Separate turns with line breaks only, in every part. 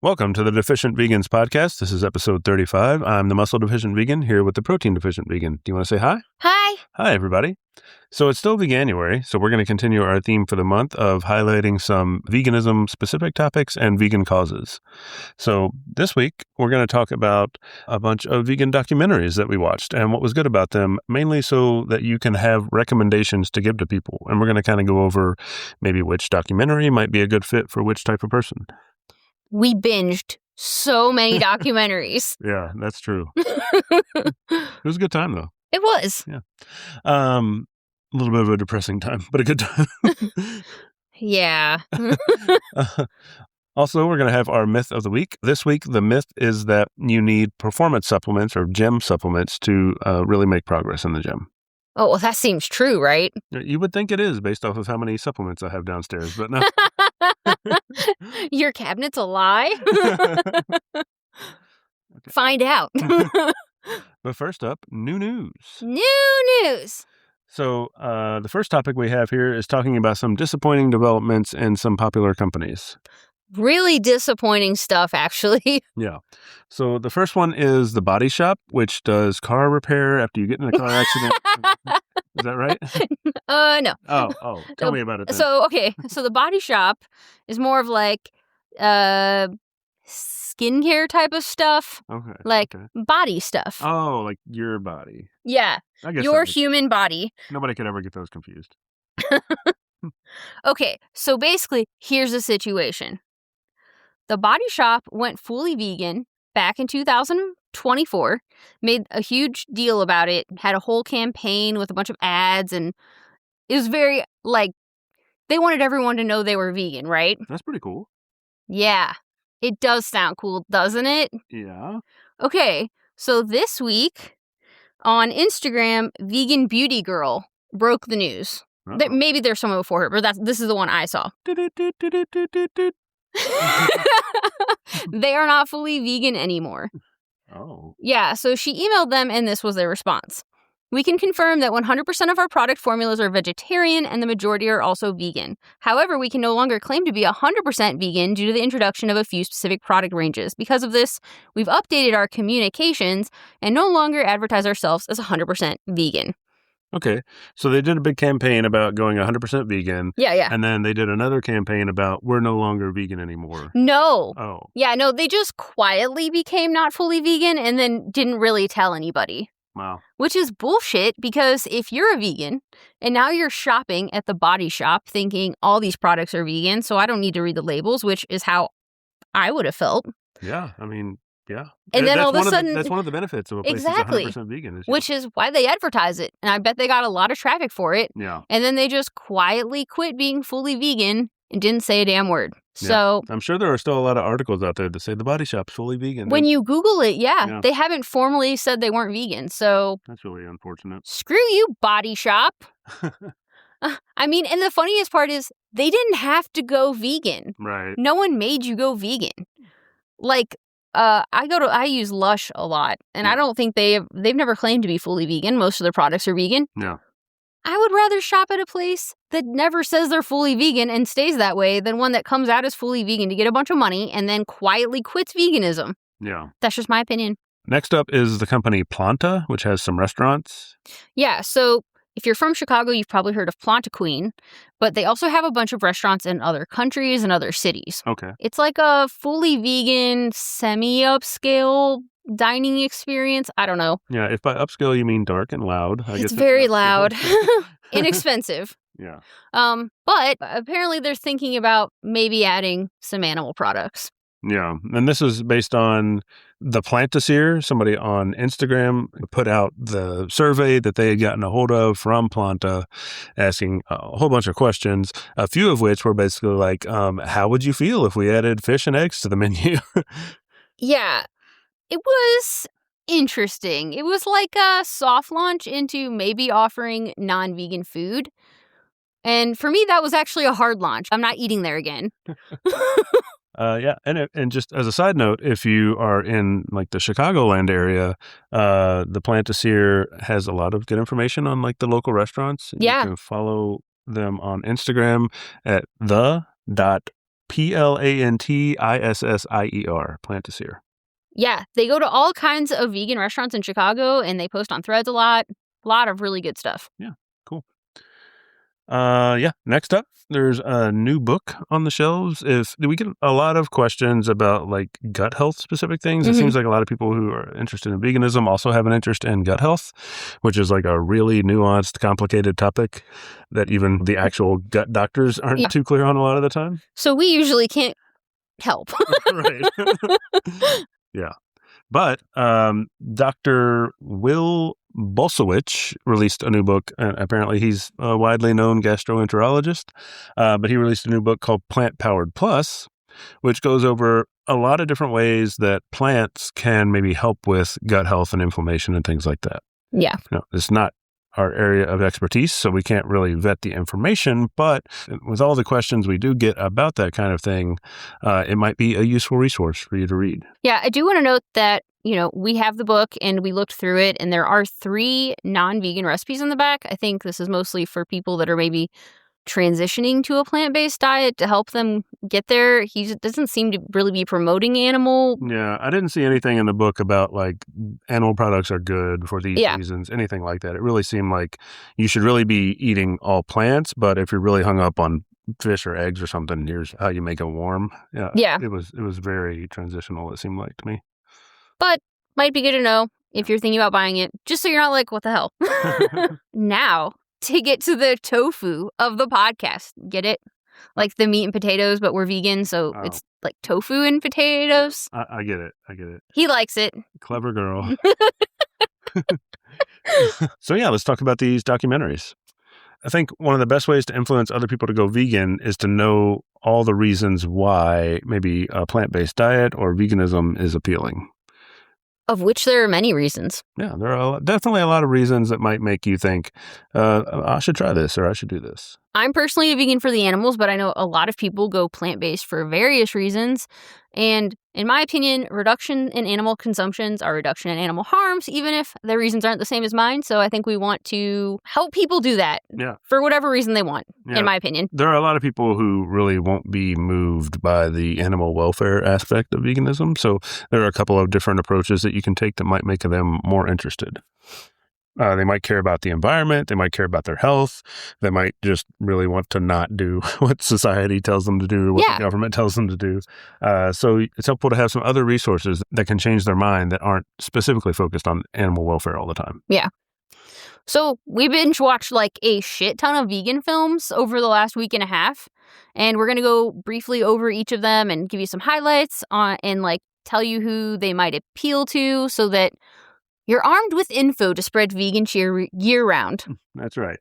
Welcome to the Deficient Vegans podcast. This is episode 35. I'm the muscle deficient vegan here with the protein deficient vegan. Do you want to say hi?
Hi.
Hi, everybody. So it's still Veganuary, so we're going to continue our theme for the month of highlighting some veganism-specific topics and vegan causes. So this week, we're going to talk about a bunch of vegan documentaries that we watched and what was good about them, mainly so that you can have recommendations to give to people. And we're going to kind of go over maybe which documentary might be a good fit for which type of person.
We binged so many documentaries.
Yeah, that's true. It was a good time, though.
It was.
Yeah. A little bit of a depressing time, but a good time.
Yeah.
Also, we're going to have our myth of the week. This week, the myth is that you need performance supplements or gym supplements to really make progress in the gym.
Oh, well, that seems true, right?
You would think it is based off of how many supplements I have downstairs, but no.
Your cabinet's a lie?
Okay.
Find out.
But first up, new news.
New news.
So the first topic we have here is talking about some disappointing developments in some popular companies.
Really disappointing stuff, actually.
Yeah. So the first one is The Body Shop, which does car repair after you get in a car accident. Is that right?
No.
Oh. Tell me about it then.
So The Body Shop is more of like skincare type of stuff.
Okay.
Like body stuff.
Oh, like your body.
Yeah.
I guess
Your human body.
Nobody could ever get those confused.
Okay, so basically, here's the situation. The Body Shop went fully vegan back in 2024, made a huge deal about it, had a whole campaign with a bunch of ads, and it was very, they wanted everyone to know they were vegan, right?
That's pretty cool.
Yeah, it does sound cool, doesn't it?
Yeah.
Okay, so this week on Instagram, Vegan Beauty Girl broke the news. Maybe there's someone before her, but this is the one I saw. They are not fully vegan anymore.
Oh.
Yeah, so she emailed them and this was their response. We can confirm that 100% of our product formulas are vegetarian and the majority are also vegan. However, we can no longer claim to be 100% vegan due to the introduction of a few specific product ranges. Because of this, we've updated our communications and no longer advertise ourselves as 100% vegan.
Okay, so they did a big campaign about going 100% vegan.
Yeah.
And then they did another campaign about we're no longer vegan anymore.
No.
Oh.
Yeah, no, they just quietly became not fully vegan and then didn't really tell anybody.
Wow.
Which is bullshit because if you're a vegan and now you're shopping at the Body Shop thinking all these products are vegan, so I don't need to read the labels, which is how I would have felt.
Yeah, I mean, yeah.
And then all of a sudden...
that's one of the benefits of a place that's 100% vegan.
Which is why they advertise it. And I bet they got a lot of traffic for it.
Yeah.
And then they just quietly quit being fully vegan and didn't say a damn word.
Yeah.
So
I'm sure there are still a lot of articles out there that say the Body Shop's fully vegan.
When you Google it, they haven't formally said they weren't vegan. So
that's really unfortunate.
Screw you, Body Shop. I mean, and the funniest part is they didn't have to go vegan.
Right.
No one made you go vegan. I use Lush a lot, and I don't think they've never claimed to be fully vegan. Most of their products are vegan.
Yeah.
I would rather shop at a place that never says they're fully vegan and stays that way than one that comes out as fully vegan to get a bunch of money and then quietly quits veganism.
Yeah.
That's just my opinion.
Next up is the company Planta, which has some restaurants.
Yeah, so if you're from Chicago, you've probably heard of Planta Queen, but they also have a bunch of restaurants in other countries and other cities.
Okay.
It's like a fully vegan, semi-upscale dining experience. I don't know.
Yeah, if by upscale you mean dark and loud.
It's very loud. Inexpensive.
Yeah.
But apparently they're thinking about maybe adding some animal products.
Yeah, and this is based on the Plantaseer. Somebody on Instagram put out the survey that they had gotten a hold of from Planta, asking a whole bunch of questions, a few of which were basically like, how would you feel if we added fish and eggs to the menu?
Yeah, it was interesting. It was like a soft launch into maybe offering non-vegan food. And for me, that was actually a hard launch. I'm not eating there again.
Yeah, and just as a side note, if you are in like the Chicagoland area, the Plantaseer has a lot of good information on like the local restaurants.
Yeah.
You can follow them on Instagram at the.plantaseer. Plantissier, Plantissier.
Yeah, they go to all kinds of vegan restaurants in Chicago, and they post on Threads a lot. A lot of really good stuff.
Yeah, cool. Next up, there's a new book on the shelves. We get a lot of questions about like gut health specific things. It seems like a lot of people who are interested in veganism also have an interest in gut health, which is like a really nuanced, complicated topic that even the actual gut doctors aren't too clear on a lot of the time.
So we usually can't help.
Right. Yeah. But Dr. Will Bolsowich released a new book. Apparently, he's a widely known gastroenterologist, but he released a new book called Plant Powered Plus, which goes over a lot of different ways that plants can maybe help with gut health and inflammation and things like that.
Yeah.
It's not our area of expertise, so we can't really vet the information, but with all the questions we do get about that kind of thing, it might be a useful resource for you to read.
Yeah, I do want to note that, we have the book and we looked through it, and there are 3 non-vegan recipes in the back. I think this is mostly for people that are maybe transitioning to a plant-based diet to help them get there. He doesn't seem to really be promoting animal.
Yeah, I didn't see anything in the book about like animal products are good for these reasons, anything like that. It really seemed like you should really be eating all plants, but if you're really hung up on fish or eggs or something, here's how you make them warm. Yeah. It was very transitional, it seemed like to me.
But might be good to know if you're thinking about buying it, just so you're not like, what the hell? Now, to get to the tofu of the podcast. Get it? Like the meat and potatoes, but we're vegan, so it's like tofu and potatoes.
I get it.
He likes it.
Clever girl. So let's talk about these documentaries. I think one of the best ways to influence other people to go vegan is to know all the reasons why maybe a plant-based diet or veganism is appealing.
Of which there are many reasons.
Yeah, there are definitely a lot of reasons that might make you think, I should try this or I should do this.
I'm personally a vegan for the animals, but I know a lot of people go plant-based for various reasons. And in my opinion, reduction in animal consumptions are reduction in animal harms, even if their reasons aren't the same as mine. So I think we want to help people do that for whatever reason they want, in my opinion.
There are a lot of people who really won't be moved by the animal welfare aspect of veganism. So there are a couple of different approaches that you can take that might make them more interested. They might care about the environment. They might care about their health. They might just really want to not do what society tells them to do or what the government tells them to do. So it's helpful to have some other resources that can change their mind that aren't specifically focused on animal welfare all the time.
Yeah. So we binge watched like a shit ton of vegan films over the last week and a half. And we're going to go briefly over each of them and give you some highlights and like tell you who they might appeal to so that you're armed with info to spread vegan cheer year round.
That's right.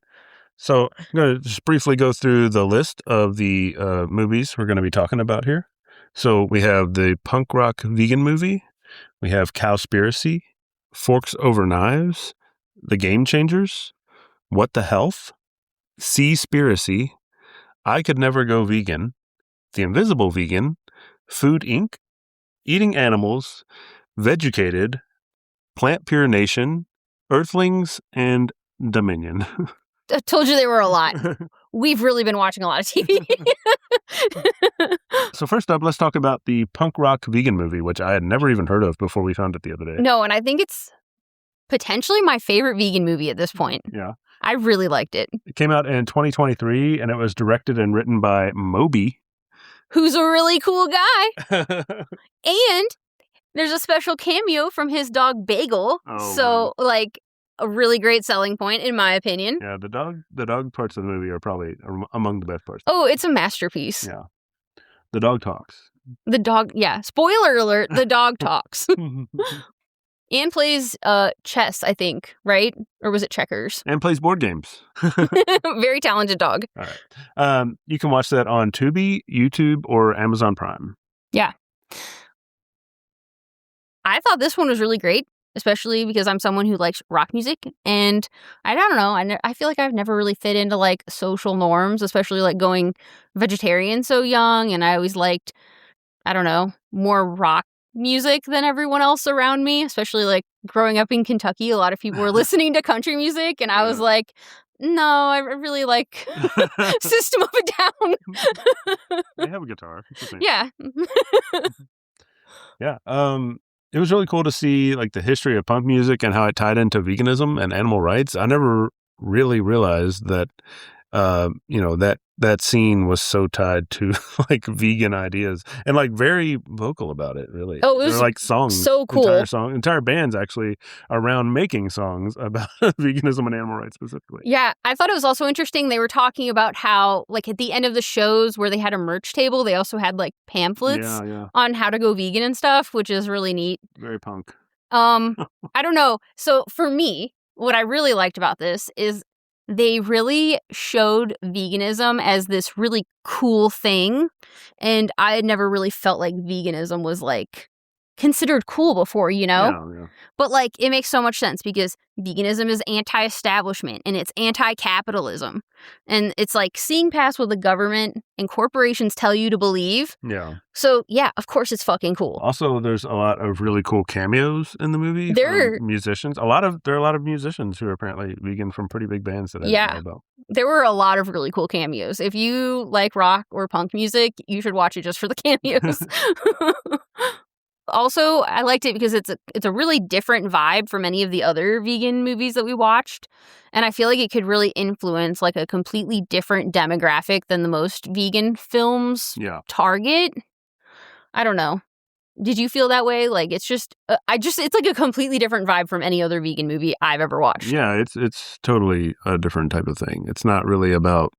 So I'm going to just briefly go through the list of the movies we're going to be talking about here. So we have the punk rock vegan movie. We have Cowspiracy, Forks Over Knives, The Game Changers, What the Health, Seaspiracy, I Could Never Go Vegan, The Invisible Vegan, Food Inc., Eating Animals, Vegucated, Plant Pure Nation, Earthlings, and Dominion.
I told you there were a lot. We've really been watching a lot of TV.
So first up, let's talk about the punk rock vegan movie, which I had never even heard of before we found it the other day.
No, and I think it's potentially my favorite vegan movie at this point.
Yeah.
I really liked it.
It came out in 2023, and it was directed and written by Moby,
who's a really cool guy. And there's a special cameo from his dog Bagel. Like a really great selling point in my opinion.
Yeah, the dog parts of the movie are probably among the best parts.
Oh, it's a masterpiece.
Yeah. The dog talks.
Spoiler alert, the dog talks. And plays chess, I think, right? Or was it checkers?
And plays board games.
Very talented dog.
All right. You can watch that on Tubi, YouTube, or Amazon Prime.
Yeah. I thought this one was really great, especially because I'm someone who likes rock music. And I don't know, I feel like I've never really fit into like social norms, especially like going vegetarian so young. And I always liked, I don't know, more rock music than everyone else around me, especially like growing up in Kentucky. A lot of people were listening to country music. And I was like, No, I really like System of a Down.
They have a guitar.
Yeah.
Yeah. It was really cool to see like the history of punk music and how it tied into veganism and animal rights. I never really realized that, that scene was so tied to like vegan ideas and like very vocal about it. Really,
Oh, it was
like songs,
so cool.
Entire bands actually around making songs about veganism and animal rights specifically.
Yeah, I thought it was also interesting. They were talking about how, like, at the end of the shows where they had a merch table, they also had like pamphlets on how to go vegan and stuff, which is really neat.
Very punk.
I don't know. So for me, what I really liked about this is they really showed veganism as this really cool thing. And I had never really felt like veganism was like considered cool before,
Yeah.
But like it makes so much sense because veganism is anti-establishment and it's anti-capitalism. And it's like seeing past what the government and corporations tell you to believe.
Yeah.
So yeah, of course it's fucking cool.
Also, there's a lot of really cool cameos in the movie.
There
are musicians. There are a lot of musicians who are apparently vegan from pretty big bands that I didn't know about.
There were a lot of really cool cameos. If you like rock or punk music, you should watch it just for the cameos. Also, I liked it because it's a really different vibe from any of the other vegan movies that we watched. And I feel like it could really influence like a completely different demographic than the most vegan films target. I don't know. Did you feel that way? Like it's just it's like a completely different vibe from any other vegan movie I've ever watched.
Yeah, it's totally a different type of thing. It's not really about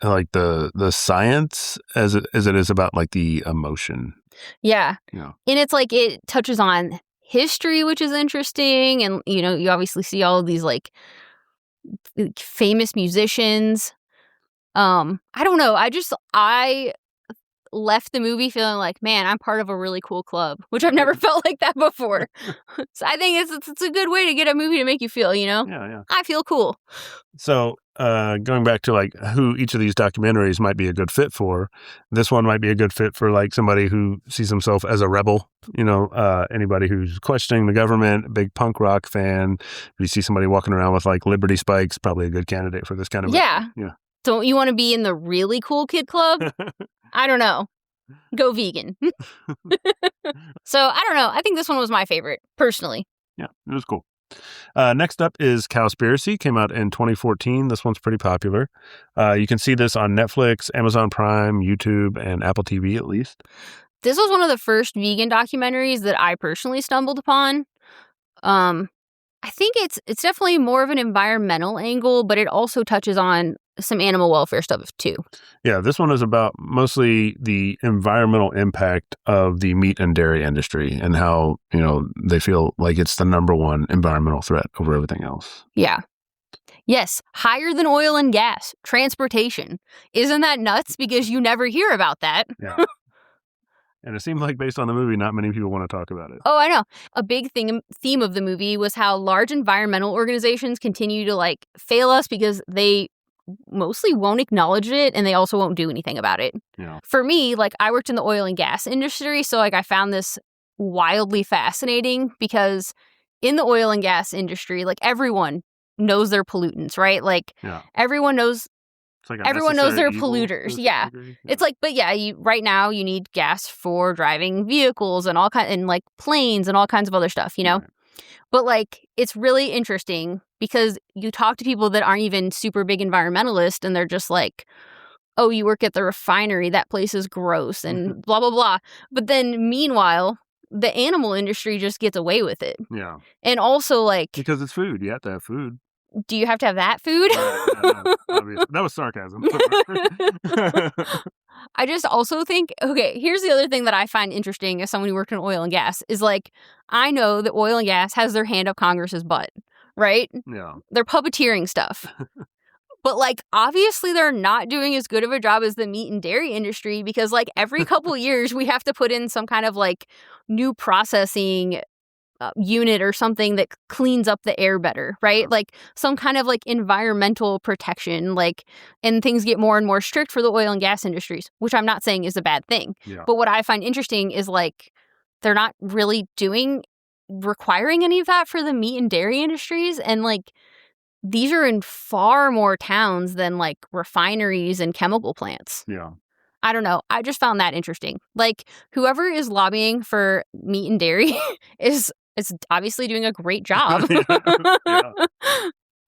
like the science as it is about like the emotion.
Yeah. And it's like it touches on history, which is interesting. And, you obviously see all of these like famous musicians. I don't know. I left the movie feeling like, man, I'm part of a really cool club, which I've never felt like that before. So I think it's a good way to get a movie to make you feel,
Yeah.
I feel cool.
So going back to like who each of these documentaries might be a good fit for, this one might be a good fit for like somebody who sees himself as a rebel, anybody who's questioning the government, a big punk rock fan. If you see somebody walking around with like Liberty spikes, probably a good candidate for this kind of
movie. Yeah. Don't you want to be in the really cool kid club? I don't know. Go vegan. So I don't know. I think this one was my favorite, personally.
Yeah, it was cool. Next up is Cowspiracy. Came out in 2014. This one's pretty popular. You can see this on Netflix, Amazon Prime, YouTube, and Apple TV at least.
This was one of the first vegan documentaries that I personally stumbled upon. I think it's definitely more of an environmental angle, but it also touches on some animal welfare stuff too. Yeah,
this one is about mostly the environmental impact of the meat and dairy industry and how, they feel like it's the number one environmental threat over everything else.
Yeah. Yes, higher than oil and gas, transportation. Isn't that nuts? Because you never hear about that.
Yeah. And it seemed like based on the movie, not many people want to talk about it.
Oh, I know. A big theme of the movie was how large environmental organizations continue to like fail us because they mostly won't acknowledge it and they also won't do anything about it.
Yeah.
For me, like I worked in the oil and gas industry, so like I found this wildly fascinating because in the oil and gas industry, like everyone knows their pollutants, right? Like everyone knows everyone knows they're polluters. Yeah. It's like, but yeah, right now you need gas for driving vehicles and and like planes and all kinds of other stuff, Right. But like, it's really interesting because you talk to people that aren't even super big environmentalists and they're just like, oh, you work at the refinery, that place is gross and blah, blah, blah. But then meanwhile, the animal industry just gets away with it.
Yeah.
And also like...
because it's food. You have to have food.
Do you have to have that food?
No, that was sarcasm.
I just also think, okay, here's the other thing that I find interesting as someone who worked in oil and gas is like, I know that oil and gas has their hand up Congress's butt, right?
Yeah.
They're puppeteering stuff. But like, obviously they're not doing as good of a job as the meat and dairy industry because like every couple years we have to put in some kind of like new processing unit or something that cleans up the air better, right? Like some kind of like environmental protection, like, and things get more and more strict for the oil and gas industries, which I'm not saying is a bad thing.
Yeah.
But what I find interesting is like, they're not really requiring any of that for the meat and dairy industries. And like, these are in far more towns than like refineries and chemical plants.
Yeah.
I don't know. I just found that interesting. Like, whoever is lobbying for meat and dairy is obviously doing a great job.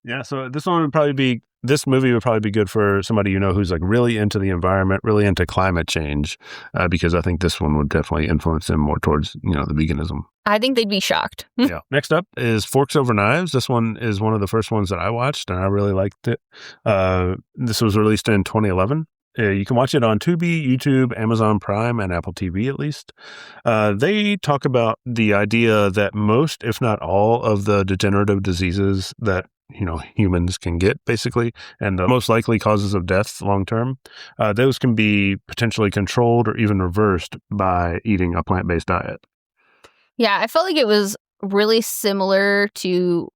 Yeah, so this movie would probably be good for somebody who's like really into the environment, really into climate change, because I think this one would definitely influence them more towards the veganism.
I think they'd be shocked.
Yeah. Next up is Forks Over Knives. This one is one of the first ones that I watched, and I really liked it. This was released in 2011. You can watch it on Tubi, YouTube, Amazon Prime, and Apple TV at least. They talk about the idea that most, if not all, of the degenerative diseases that humans can get, basically, and the most likely causes of death long term, those can be potentially controlled or even reversed by eating a plant-based diet.
Yeah, I felt like it was really similar to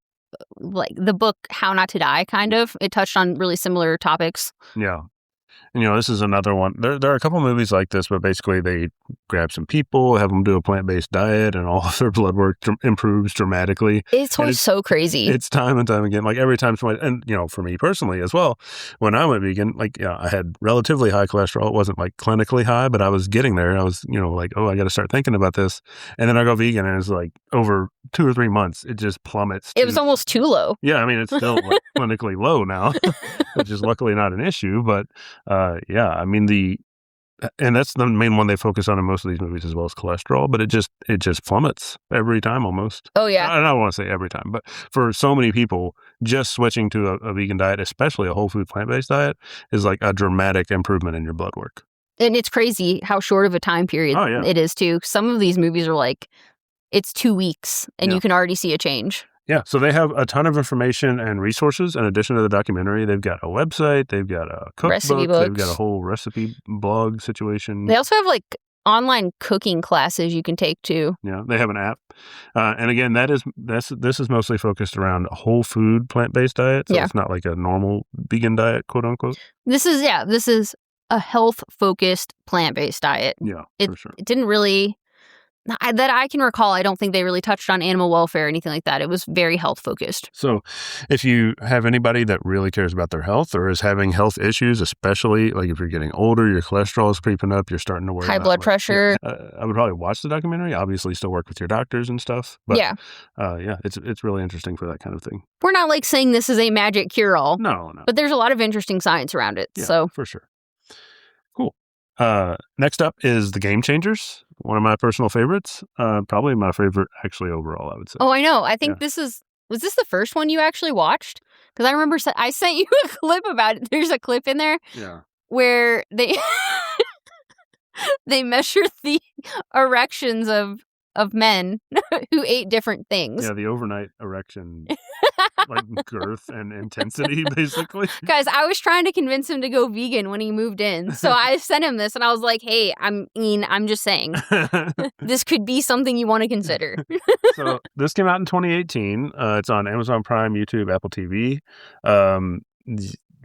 like the book How Not to Die, kind of. It touched on really similar topics.
Yeah. This is another one. There are a couple movies like this, but basically they grab some people, have them do a plant-based diet, and all of their blood work improves dramatically.
It's always so crazy.
It's time and time again. Like every time somebody, and for me personally as well, when I went vegan, like I had relatively high cholesterol. It wasn't like clinically high, but I was getting there. I was, like, oh, I got to start thinking about this. And then I go vegan, and it's like over 2 or 3 months, it just plummets.
It was almost too low.
Yeah, I mean, it's still like clinically low now, which is luckily not an issue, but yeah, I mean and that's the main one they focus on in most of these movies as well as cholesterol, but it just plummets every time almost.
Oh yeah.
I don't want to say every time, but for so many people, just switching to a vegan diet, especially a whole food plant-based diet, is like a dramatic improvement in your blood work.
And it's crazy how short of a time period it is too. Some of these movies are like, it's 2 weeks and you can already see a change.
Yeah, so they have a ton of information and resources in addition to the documentary. They've got a website, they've got a cookbook, they've got a whole recipe blog situation.
They also have like online cooking classes you can take too.
Yeah, they have an app. And again, this is mostly focused around a whole food plant-based diet. So it's not like a normal vegan diet, quote unquote.
This is a health-focused plant-based diet.
Yeah, for sure.
It didn't really... that I can recall, I don't think they really touched on animal welfare or anything like that. It was very health-focused.
So if you have anybody that really cares about their health or is having health issues, especially like if you're getting older, your cholesterol is creeping up, you're starting to worry
high
about
blood pressure.
I would probably watch the documentary, obviously still work with your doctors and stuff. But it's really interesting for that kind of thing.
We're not like saying this is a magic cure-all.
No.
But there's a lot of interesting science around it.
Yeah,
so
for sure. Cool. Next up is The Game Changers, one of my personal favorites. Probably my favorite, actually, overall, I would say.
Oh, I know. I think was this the first one you actually watched? Because I remember I sent you a clip about it. There's a clip in there where they they measure the erections of men who ate different things.
Yeah, the overnight erection, like girth and intensity, basically.
Guys, I was trying to convince him to go vegan when he moved in. So I sent him this and I was like, hey, I'm just saying, this could be something you want to consider.
So this came out in 2018. It's on Amazon Prime, YouTube, Apple TV.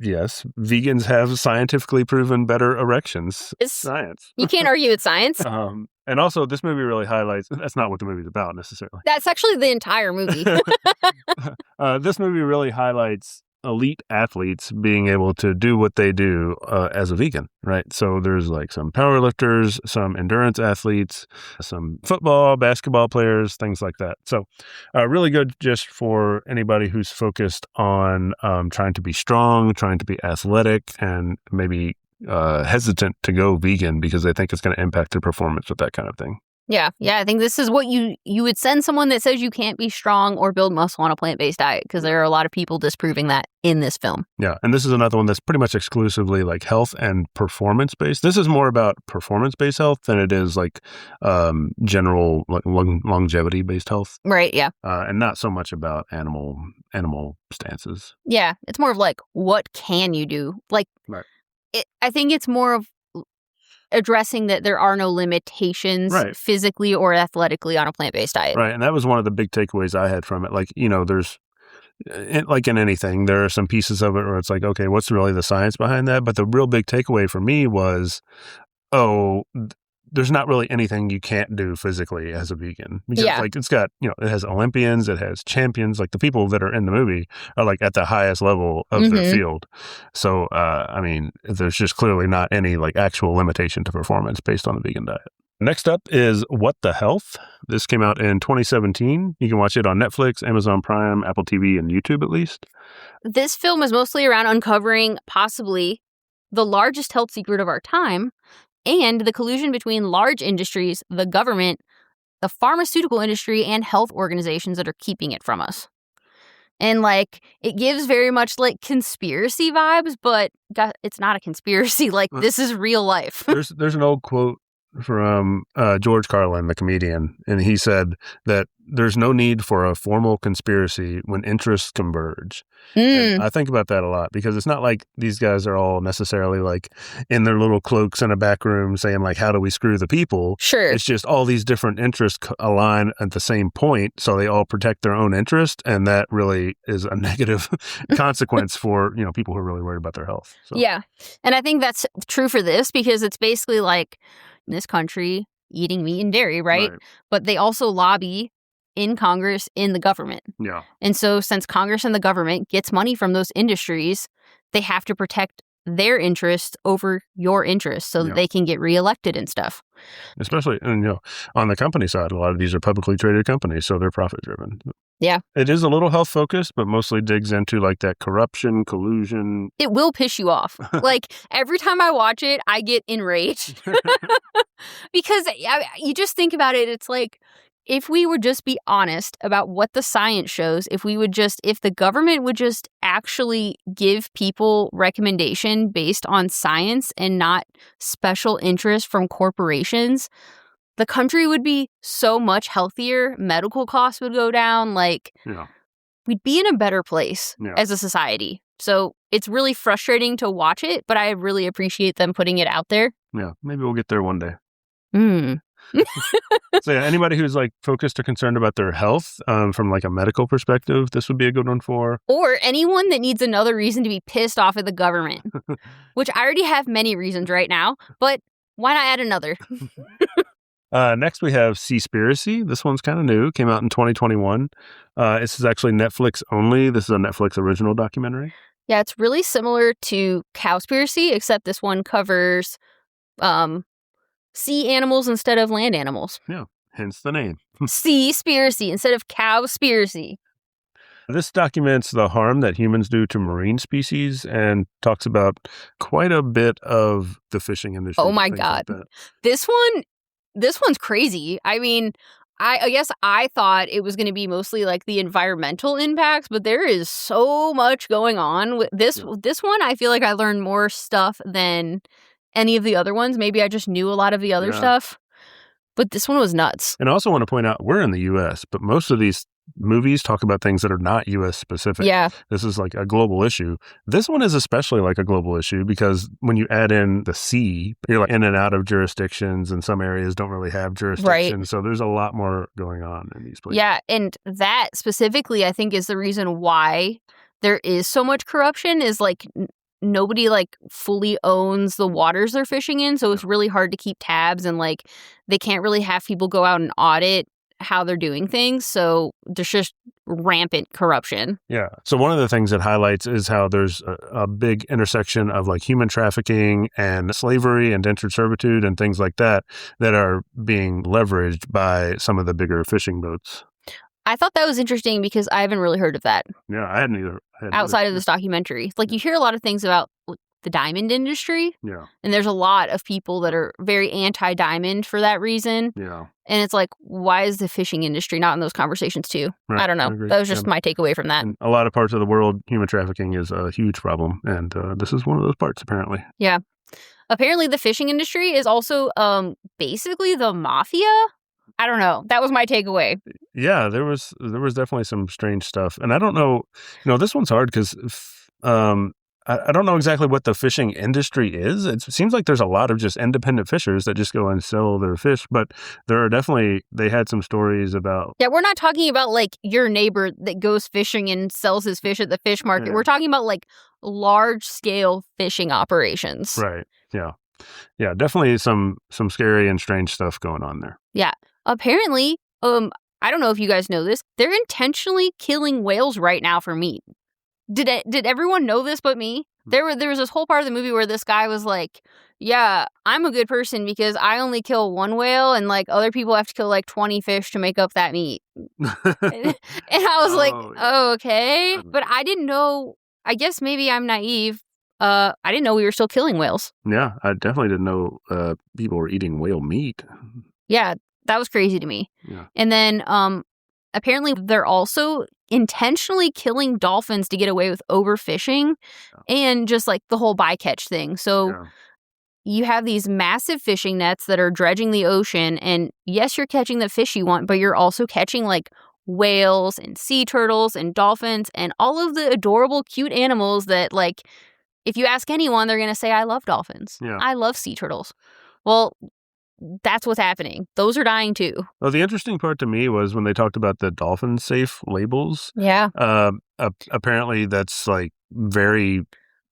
Yes, vegans have scientifically proven better erections. It's science.
You can't argue with science.
And also, this movie really highlights, that's not what the movie's about necessarily.
That's actually the entire movie.
This movie really highlights elite athletes being able to do what they do as a vegan, right? So there's like some powerlifters, some endurance athletes, some football, basketball players, things like that. So really good just for anybody who's focused on trying to be strong, trying to be athletic, and maybe hesitant to go vegan because they think it's going to impact their performance with that kind of thing.
Yeah. I think this is what you would send someone that says you can't be strong or build muscle on a plant-based diet, because there are a lot of people disproving that in this film. Yeah,
and this is another one that's pretty much exclusively like health and performance-based. This is more about performance-based health than it is like general like longevity-based health.
Right, yeah.
And not so much about animal stances.
Yeah, it's more of like, what can you do? Like, right. I think it's more of addressing that there are no limitations physically or athletically on a plant-based diet.
Right, and that was one of the big takeaways I had from it. Like, there's, like in anything, there are some pieces of it where it's like, okay, what's really the science behind that? But the real big takeaway for me was, there's not really anything you can't do physically as a vegan. Because,
Yeah.
like, it's got, it has Olympians, it has champions. Like, the people that are in the movie are, like, at the highest level of their field. So, I mean, there's just clearly not any, like, actual limitation to performance based on the vegan diet. Next up is What the Health. This came out in 2017. You can watch it on Netflix, Amazon Prime, Apple TV, and YouTube at least.
This film is mostly around uncovering possibly the largest health secret of our time and the collusion between large industries, the government, the pharmaceutical industry, and health organizations that are keeping it from us. And, like, it gives very much, like, conspiracy vibes, but it's not a conspiracy. Like, this is real life.
There's an old quote from George Carlin, the comedian, and he said that there's no need for a formal conspiracy when interests converge. And I think about that a lot because it's not like these guys are all necessarily like in their little cloaks in a back room saying like, how do we screw the people?
Sure.
It's just all these different interests align at the same point, so they all protect their own interest, and that really is a negative consequence for, people who are really worried about their health. So.
Yeah. And I think that's true for this because it's basically like this country eating meat and dairy, right? But they also lobby in Congress, in the government.
Yeah.
And so since Congress and the government gets money from those industries, they have to protect their interests over your interests so that they can get reelected and stuff.
Especially, and on the company side, a lot of these are publicly traded companies, so they're profit driven.
Yeah.
It is a little health focused, but mostly digs into like that corruption, collusion.
It will piss you off. Like every time I watch it, I get enraged. Because you just think about it, it's like, if we would just be honest about what the science shows, if the government would just actually give people recommendation based on science and not special interest from corporations, the country would be so much healthier. Medical costs would go down. Like, we'd be in a better place as a society. So it's really frustrating to watch it, but I really appreciate them putting it out there.
Yeah, maybe we'll get there one day. So anybody who's like focused or concerned about their health from like a medical perspective, this would be a good one for.
Or anyone that needs another reason to be pissed off at the government, which I already have many reasons right now, but why not add another?
Next we have Seaspiracy. This one's kind of new. Came out in 2021. This is actually Netflix only. This is a Netflix original documentary.
Yeah, it's really similar to Cowspiracy, except this one covers sea animals instead of land animals.
Yeah, hence the name.
Seaspiracy instead of Cowspiracy.
This documents the harm that humans do to marine species and talks about quite a bit of the fishing industry.
Oh my God.
Like
this one's crazy. I mean, I guess I thought it was going to be mostly like the environmental impacts, but there is so much going on with this. Yeah. This one, I feel like I learned more stuff than any of the other ones. Maybe I just knew a lot of the other stuff, but this one was nuts.
And I also want to point out, we're in the U.S., but most of these movies talk about things that are not U.S. specific.
Yeah.
This is like a global issue. This one is especially like a global issue because when you add in the sea, you're like in and out of jurisdictions, and some areas don't really have jurisdictions. Right. So there's a lot more going on in these places. Yeah.
And that specifically, I think, is the reason why there is so much corruption is like nobody like fully owns the waters they're fishing in. So it's really hard to keep tabs, and like they can't really have people go out and audit how they're doing things. So there's just rampant corruption. Yeah. So one of the things it highlights is how there's a big intersection of like human trafficking and slavery, indentured servitude, and things like that are being leveraged by some of the bigger fishing boats. I thought that was interesting because I haven't really heard of that.
Yeah, I hadn't either.
Outside of this documentary. Like, you hear a lot of things about the diamond industry.
Yeah. And
there's a lot of people that are very anti-diamond for that reason.
Yeah.
And it's like, why is the fishing industry not in those conversations too? Right. I don't know. That was just my takeaway from that.
In a lot of parts of the world, human trafficking is a huge problem. And this is one of those parts, apparently.
Yeah. Apparently, the fishing industry is also basically the mafia. I don't know. That was my takeaway.
Yeah, there was definitely some strange stuff. And I don't know, this one's hard because I don't know exactly what the fishing industry is. It seems like there's a lot of just independent fishers that just go and sell their fish, but there are definitely, they had some stories about...
Yeah, we're not talking about like your neighbor that goes fishing and sells his fish at the fish market. Yeah. We're talking about like large scale fishing operations.
Right, yeah. Yeah, definitely some scary and strange stuff going on there.
Yeah. Apparently, I don't know if you guys know this, they're intentionally killing whales right now for meat. Did everyone know this but me? There was this whole part of the movie where this guy was like, yeah, I'm a good person because I only kill one whale and like other people have to kill like 20 fish to make up that meat. And I was like, oh, okay. But I didn't know, I guess maybe I'm naive. I didn't know we were still killing whales.
Yeah, I definitely didn't know people were eating whale meat.
Yeah, that was crazy to me.
Yeah.
And then apparently they're also intentionally killing dolphins to get away with overfishing and just like the whole bycatch thing. So you have these massive fishing nets that are dredging the ocean, and yes, you're catching the fish you want, but you're also catching like whales and sea turtles and dolphins and all of the adorable, cute animals that, like, if you ask anyone, they're going to say, I love dolphins.
Yeah.
I love sea turtles. Well, that's what's happening. Those are dying too.
Well, the interesting part to me was when they talked about the dolphin safe labels.
Yeah.
Apparently that's like very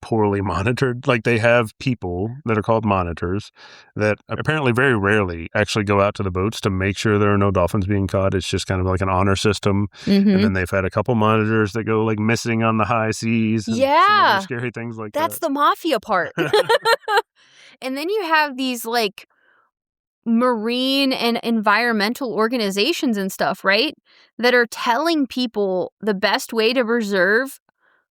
poorly monitored. Like they have people that are called monitors that apparently very rarely actually go out to the boats to make sure there are no dolphins being caught. It's just kind of like an honor system.
Mm-hmm.
And then they've had a couple monitors that go like missing on the high seas. And some other scary things like that.
That's the mafia part. And then you have these like marine and environmental organizations and stuff, right? That are telling people the best way to preserve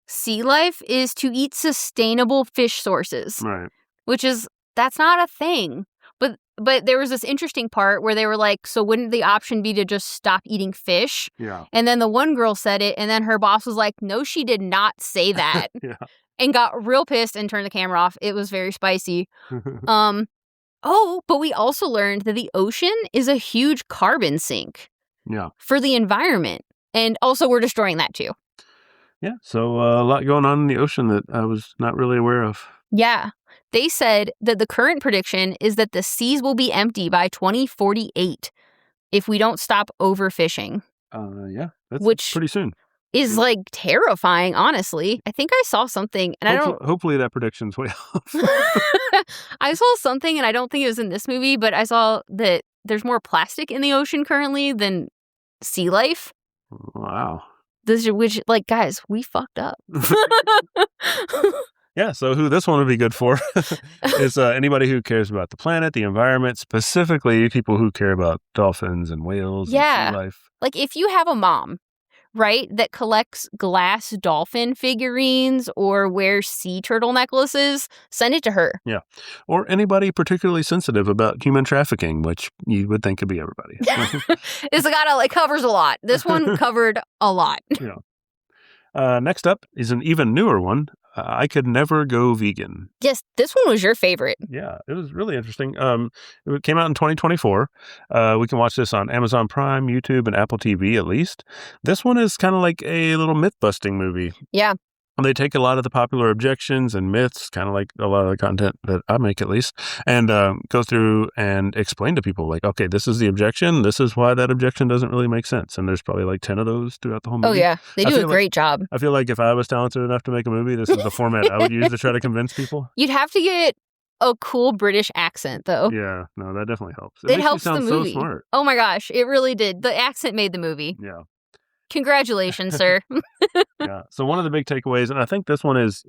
sea life is to eat sustainable fish sources.
Right.
Which is, that's not a thing. But there was this interesting part where they were like, so wouldn't the option be to just stop eating fish?
Yeah.
And then the one girl said it, and then her boss was like, no, she did not say that.
Yeah.
And got real pissed and turned the camera off. It was very spicy. But we also learned that the ocean is a huge carbon sink.
Yeah.
For the environment. And also we're destroying that too.
Yeah. So a lot going on in the ocean that I was not really aware of.
Yeah. They said that the current prediction is that the seas will be empty by 2048 if we don't stop overfishing.
Yeah. That's pretty soon.
Is like terrifying, honestly. I think I saw something, and
hopefully that prediction's way off.
I saw something, and I don't think it was in this movie, but I saw that there's more plastic in the ocean currently than sea life.
Wow.
Which, like, guys, we fucked up.
Yeah, so who this one would be good for is anybody who cares about the planet, the environment, specifically people who care about dolphins and whales and sea life.
Like, if you have a mom, right, that collects glass dolphin figurines or wears sea turtle necklaces, send it to her.
Yeah. Or anybody particularly sensitive about human trafficking, which you would think could be everybody.
It covers a lot. This one covered a lot.
Yeah. Next up is an even newer one. I could never go vegan.
Yes, this one was your favorite.
Yeah, it was really interesting. It came out in 2024. We can watch this on Amazon Prime, YouTube, and Apple TV at least. This one is kind of like a little myth-busting movie.
Yeah.
They take a lot of the popular objections and myths, kind of like a lot of the content that I make at least, and go through and explain to people like, okay, this is the objection. This is why that objection doesn't really make sense. And there's probably like 10 of those throughout the whole movie.
Oh, yeah. They do a great job.
I feel like if I was talented enough to make a movie, this is the format I would use to try to convince people.
You'd have to get a cool British accent, though.
Yeah. No, that definitely helps.
It helps the movie.
So smart.
Oh, my gosh. It really did. The accent made the movie.
Yeah.
Congratulations, sir.
Yeah. So one of the big takeaways, and I think this one is,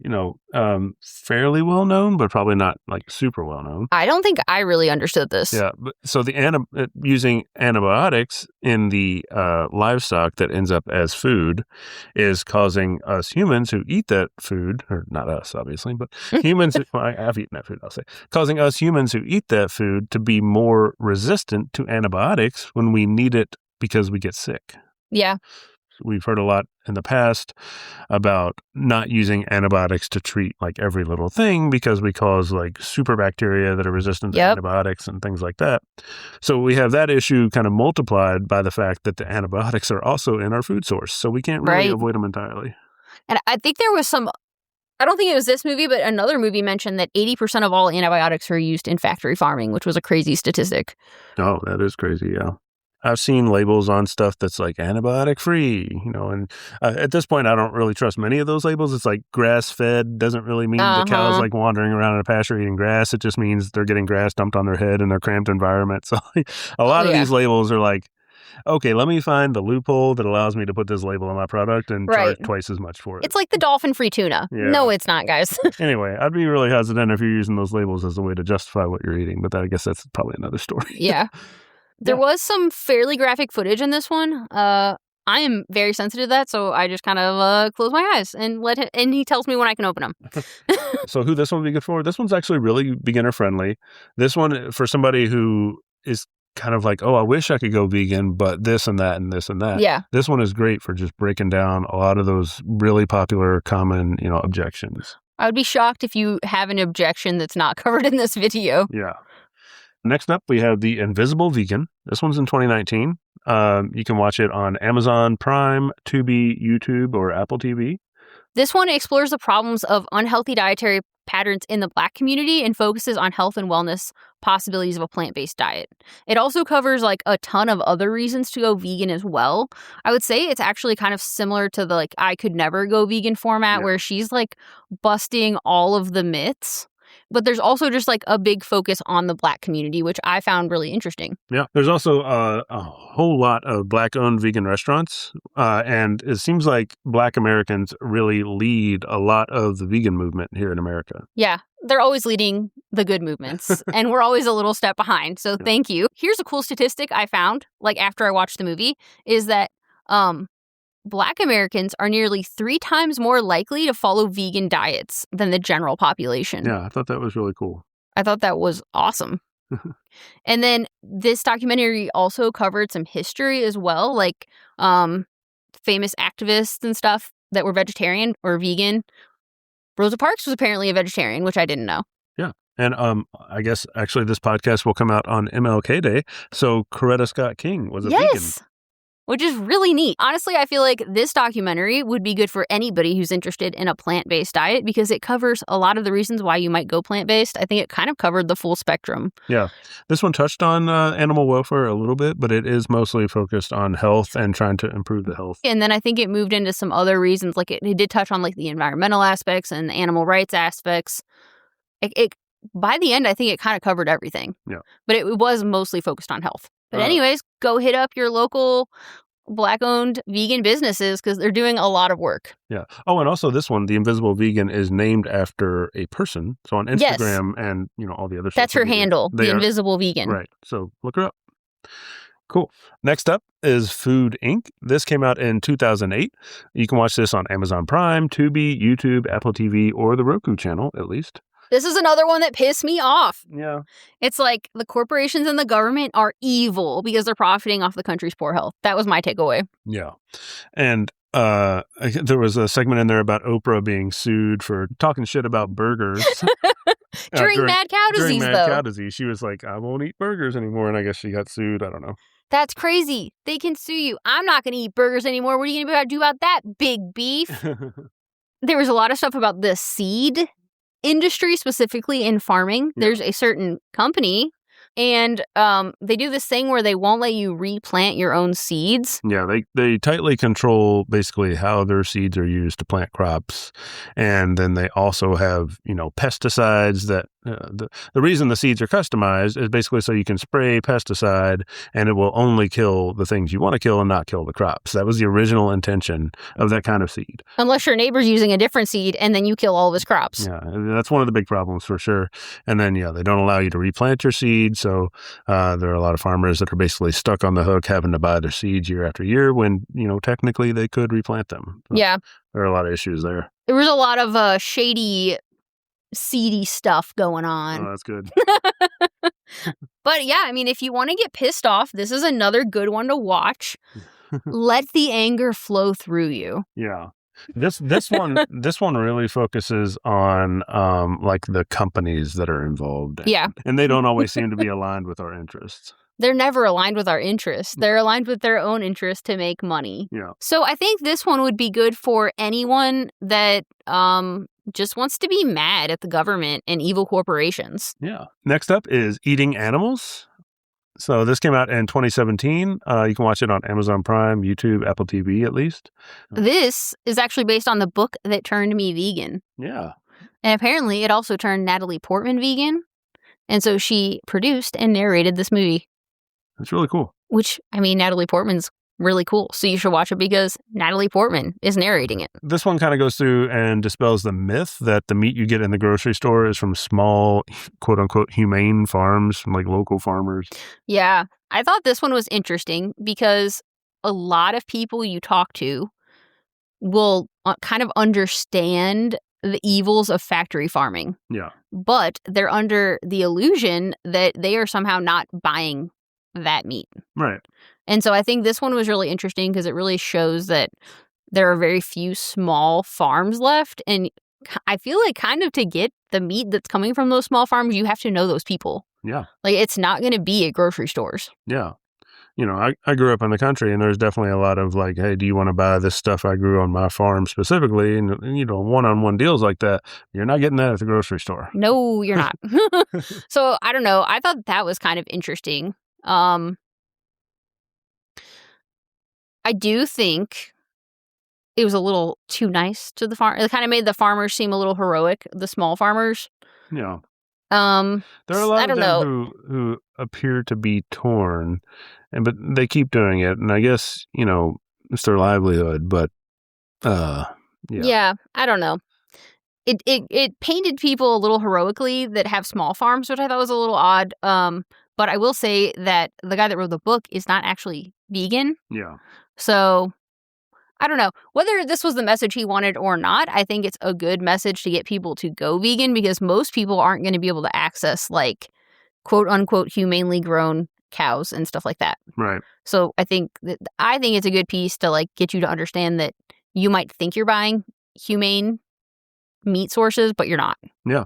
fairly well known, but probably not like super well known.
I don't think I really understood this.
Yeah. But, so using antibiotics in the livestock that ends up as food is causing us humans who eat that food, or not us, obviously, but humans, I've eaten that food, I'll say, causing us humans who eat that food to be more resistant to antibiotics when we need it because we get sick.
Yeah.
We've heard a lot in the past about not using antibiotics to treat like every little thing because we cause like super bacteria that are resistant to antibiotics and things like that. So we have that issue kind of multiplied by the fact that the antibiotics are also in our food source. So we can't really avoid them entirely.
And I think there was I don't think it was this movie, but another movie mentioned that 80% of all antibiotics are used in factory farming, which was a crazy statistic.
Oh, that is crazy, yeah. I've seen labels on stuff that's like antibiotic free, and at this point, I don't really trust many of those labels. It's like grass fed doesn't really mean the cow's like wandering around in a pasture eating grass. It just means they're getting grass dumped on their head in their cramped environment. So a lot of these labels are like, okay, let me find the loophole that allows me to put this label on my product and charge twice as much for it.
It's like the dolphin-free tuna. Yeah. No, it's not, guys.
Anyway, I'd be really hesitant if you're using those labels as a way to justify what you're eating, but I guess that's probably another story.
Yeah. There was some fairly graphic footage in this one. I am very sensitive to that, so I just kind of close my eyes and let him, and he tells me when I can open them.
So who this one would be good for? This one's actually really beginner-friendly. This one, for somebody who is kind of like, oh, I wish I could go vegan, but this and that and this and that.
Yeah.
This one is great for just breaking down a lot of those really popular, common, objections.
I would be shocked if you have an objection that's not covered in this video.
Yeah. Next up, we have The Invisible Vegan. This one's in 2019. You can watch it on Amazon Prime, Tubi, YouTube, or Apple TV.
This one explores the problems of unhealthy dietary patterns in the Black community and focuses on health and wellness possibilities of a plant-based diet. It also covers like a ton of other reasons to go vegan as well. I would say it's actually kind of similar to the like I could never go vegan format where she's like busting all of the myths. But there's also just like a big focus on the Black community, which I found really interesting.
Yeah, there's also a whole lot of Black-owned vegan restaurants. And it seems like Black Americans really lead a lot of the vegan movement here in America.
Yeah, they're always leading the good movements. And we're always a little step behind. So thank you. Here's a cool statistic I found, like after I watched the movie, is that Black Americans are nearly 3 times more likely to follow vegan diets than the general population.
Yeah, I thought that was really cool.
I thought that was awesome. And then this documentary also covered some history as well, like famous activists and stuff that were vegetarian or vegan. Rosa Parks was apparently a vegetarian, which I didn't know.
Yeah. And I guess actually this podcast will come out on MLK Day. So Coretta Scott King was a vegan.
Which is really neat. Honestly, I feel like this documentary would be good for anybody who's interested in a plant-based diet because it covers a lot of the reasons why you might go plant-based. I think it kind of covered the full spectrum. Yeah.
This one touched on animal welfare a little bit, but it is mostly focused on health and trying to improve the health.
And then I think it moved into some other reasons. Like it did touch on like the environmental aspects and the animal rights aspects. It by the end, I think it kind of covered everything.
Yeah.
But it was mostly focused on health. But anyways, go hit up your local Black-owned vegan businesses because they're doing a lot of work.
Yeah. Oh, and also this one, The Invisible Vegan, is named after a person. So on Instagram and, all the other stuff.
That's her handle, The Invisible Vegan.
Right. So look her up. Cool. Next up is Food Inc. This came out in 2008. You can watch this on Amazon Prime, Tubi, YouTube, Apple TV, or the Roku channel, at least.
This is another one that pissed me off.
Yeah.
It's like the corporations and the government are evil because they're profiting off the country's poor health. That was my takeaway.
Yeah. And there was a segment in there about Oprah being sued for talking shit about burgers.
during mad cow disease,
During mad cow disease. She was like, I won't eat burgers anymore. And I guess she got sued. I don't know.
That's crazy. They can sue you. I'm not going to eat burgers anymore. What are you going to do about that, big beef? There was a lot of stuff about the seed industry, specifically in farming. Yeah. There's a certain company and they do this thing where they won't let you replant your own seeds.
Yeah, they tightly control basically how their seeds are used to plant crops. And then they also have, pesticides that the reason the seeds are customized is basically so you can spray pesticide and it will only kill the things you want to kill and not kill the crops. That was the original intention of that kind of seed.
Unless your neighbor's using a different seed and then you kill all of his crops.
Yeah, that's one of the big problems for sure. And then, they don't allow you to replant your seeds. So there are a lot of farmers that are basically stuck on the hook having to buy their seeds year after year when, technically they could replant them. So
yeah.
There are a lot of issues there.
There was a lot of shady, seedy stuff going on.
Oh, that's good.
But yeah, if you want to get pissed off, this is another good one to watch. Let the anger flow through you.
Yeah. This one really focuses on like the companies that are involved.
Yeah.
And they don't always seem to be aligned with our interests.
They're never aligned with our interests. They're aligned with their own interests to make money.
Yeah.
So I think this one would be good for anyone that just wants to be mad at the government and evil corporations.
Yeah. Next up is Eating Animals. So this came out in 2017. You can watch it on Amazon Prime, YouTube, Apple TV at least.
This is actually based on the book that turned me vegan.
Yeah.
And apparently it also turned Natalie Portman vegan. And so she produced and narrated this movie.
That's really cool.
Which, I mean, Natalie Portman's really cool. So you should watch it because Natalie Portman is narrating it.
This one kind of goes through and dispels the myth that the meat you get in the grocery store is from small, quote unquote, humane farms, from like local farmers.
Yeah. I thought this one was interesting because a lot of people you talk to will kind of understand the evils of factory farming.
Yeah.
But they're under the illusion that they are somehow not buying that meat.
Right.
And so I think this one was really interesting because it really shows that there are very few small farms left. And I feel like kind of to get the meat that's coming from those small farms, you have to know those people.
Yeah.
Like it's not going to be at grocery stores.
Yeah. You know, I grew up in the country and there's definitely a lot of like, hey, do you want to buy this stuff I grew on my farm specifically? And, you know, one-on-one deals like that, you're not getting that at the grocery store.
No, you're not. So I don't know. I thought that was kind of interesting. I do think it was a little too nice to the farm. It kind of made the farmers seem a little heroic, the small farmers.
Yeah. There are a lot of them who appear to be torn, but they keep doing it. And I guess, you know, it's their livelihood, but yeah.
Yeah, I don't know. It painted people a little heroically that have small farms, which I thought was a little odd. But I will say that the guy that wrote the book is not actually vegan.
Yeah.
So I don't know whether this was the message he wanted or not. I think it's a good message to get people to go vegan because most people aren't going to be able to access like quote unquote humanely grown cows and stuff like that.
Right.
So I think it's a good piece to like get you to understand that you might think you're buying humane meat sources, but you're not.
Yeah.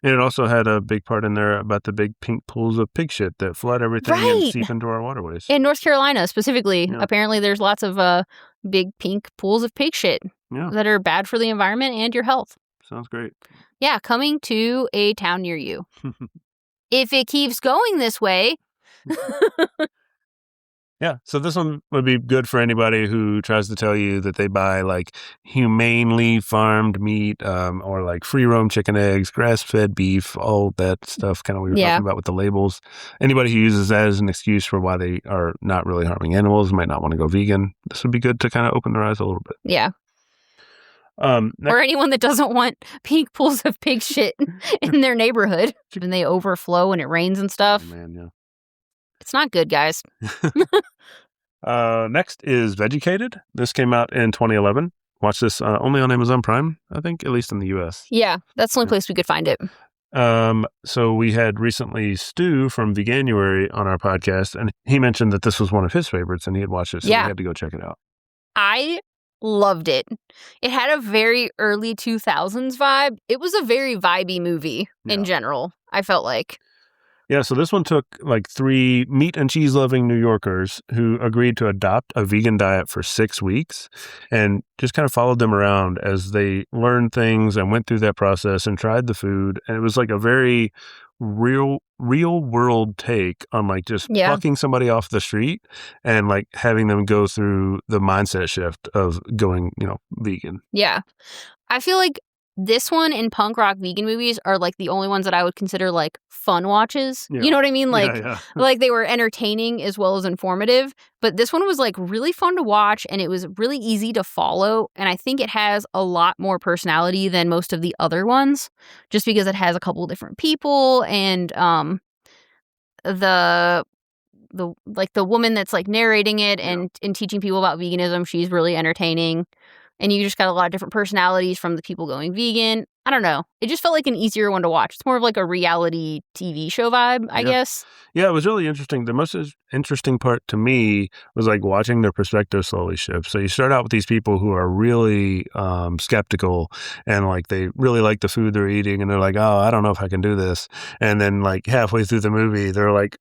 And it also had a big part in there about the big pink pools of pig shit that flood everything and seep into our waterways.
In North Carolina, specifically, apparently there's lots of big pink pools of pig shit that are bad for the environment and your health.
Sounds great.
Yeah, coming to a town near you. If it keeps going this way.
Yeah, so this one would be good for anybody who tries to tell you that they buy like humanely farmed meat or like free-roam chicken eggs, grass-fed beef, all that stuff kind of we were talking about with the labels. Anybody who uses that as an excuse for why they are not really harming animals might not want to go vegan. This would be good to kind of open their eyes a little bit.
Yeah. Or anyone that doesn't want pink pools of pig shit in their neighborhood and they overflow and it rains and stuff.
Oh, man, yeah.
It's not good, guys.
Next is Vegucated. This came out in 2011. Watch this only on Amazon Prime, I think, at least in the U.S.
Yeah, that's the only place we could find it.
So we had recently Stu from Veganuary on our podcast, and he mentioned that this was one of his favorites, and he had watched it, so we had to go check it out.
I loved it. It had a very early 2000s vibe. It was a very vibey movie in general, I felt like.
Yeah, so this one took like 3 meat and cheese loving New Yorkers who agreed to adopt a vegan diet for 6 weeks and just kind of followed them around as they learned things and went through that process and tried the food. And it was like a very real world take on like just plucking somebody off the street and like having them go through the mindset shift of going, vegan.
Yeah. I feel like this one and punk rock vegan movies are like the only ones that I would consider like fun watches. Yeah. You know what I mean? Like, like they were entertaining as well as informative. But this one was like really fun to watch and it was really easy to follow. And I think it has a lot more personality than most of the other ones, just because it has a couple of different people and the woman that's like narrating it and teaching people about veganism, she's really entertaining. And you just got a lot of different personalities from the people going vegan. I don't know. It just felt like an easier one to watch. It's more of like a reality TV show vibe, I guess.
Yeah, it was really interesting. The most interesting part to me was like watching their perspective slowly shift. So you start out with these people who are really skeptical and like they really like the food they're eating and they're like, oh, I don't know if I can do this. And then like halfway through the movie, they're like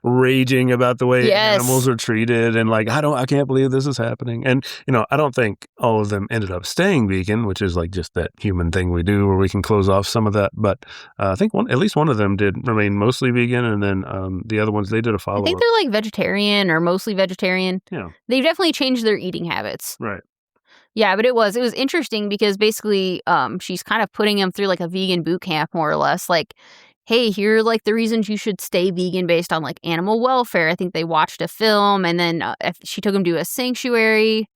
raging about the way animals are treated and like, I can't believe this is happening. And, I don't think all of them ended up staying vegan, which is like just that human thing we do where we can close off some of that. But I think at least one of them did remain mostly vegan, and then the other ones, they did a follow-up.
I think they're like vegetarian or mostly vegetarian.
Yeah.
They've definitely changed their eating habits.
Right.
Yeah, but it was interesting because basically she's kind of putting him through like a vegan boot camp, more or less. Like, hey, here are like the reasons you should stay vegan based on like animal welfare. I think they watched a film, and then she took him to a sanctuary.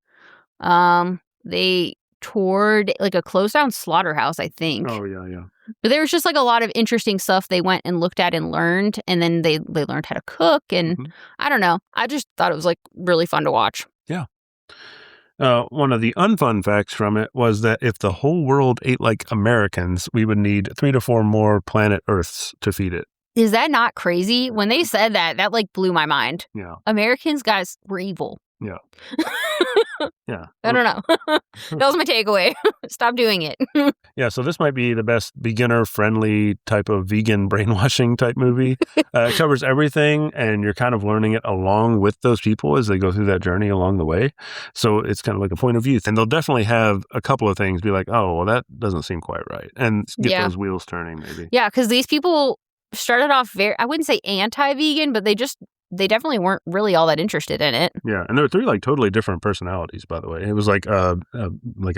They toured like a closed down slaughterhouse, I think.
Oh, yeah.
But there was just like a lot of interesting stuff they went and looked at and learned, and then they learned how to cook, and I don't know. I just thought it was like really fun to watch.
Yeah. One of the unfun facts from it was that if the whole world ate like Americans, we would need 3 to 4 more planet Earths to feed it.
Is that not crazy? When they said that like blew my mind.
Yeah.
Americans, guys, were evil.
Yeah. Yeah.
I don't know. That was my takeaway. Stop doing it.
Yeah, so this might be the best beginner-friendly type of vegan brainwashing type movie. It covers everything, and you're kind of learning it along with those people as they go through that journey along the way. So it's kind of like a point of view. And they'll definitely have a couple of things be like, oh, well, that doesn't seem quite right. And get those wheels turning, maybe.
Yeah, because these people started off I wouldn't say anti-vegan, but they definitely weren't really all that interested in it.
Yeah, and there were 3 like totally different personalities, by the way. It was like a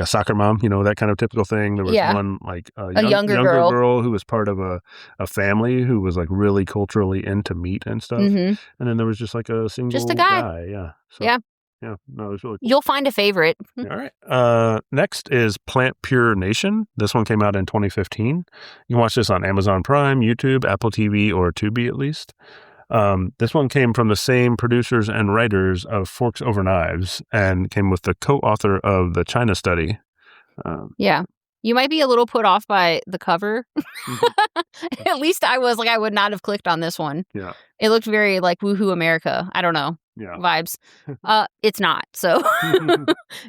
soccer mom, that kind of typical thing. There was one like a younger girl who was part of a family who was like really culturally into meat and stuff. And then there was just like a guy. Yeah. So, yeah, no, it was really cool.
You'll find a favorite.
All right. Next is Plant Pure Nation. This one came out in 2015. You can watch this on Amazon Prime, YouTube, Apple TV, or Tubi at least. This one came from the same producers and writers of Forks Over Knives and came with the co-author of the China study.
Yeah. You might be a little put off by the cover. At least I was. Like, I would not have clicked on this one.
Yeah.
It looked very like Woohoo America. I don't know.
Yeah.
Vibes. It's not. So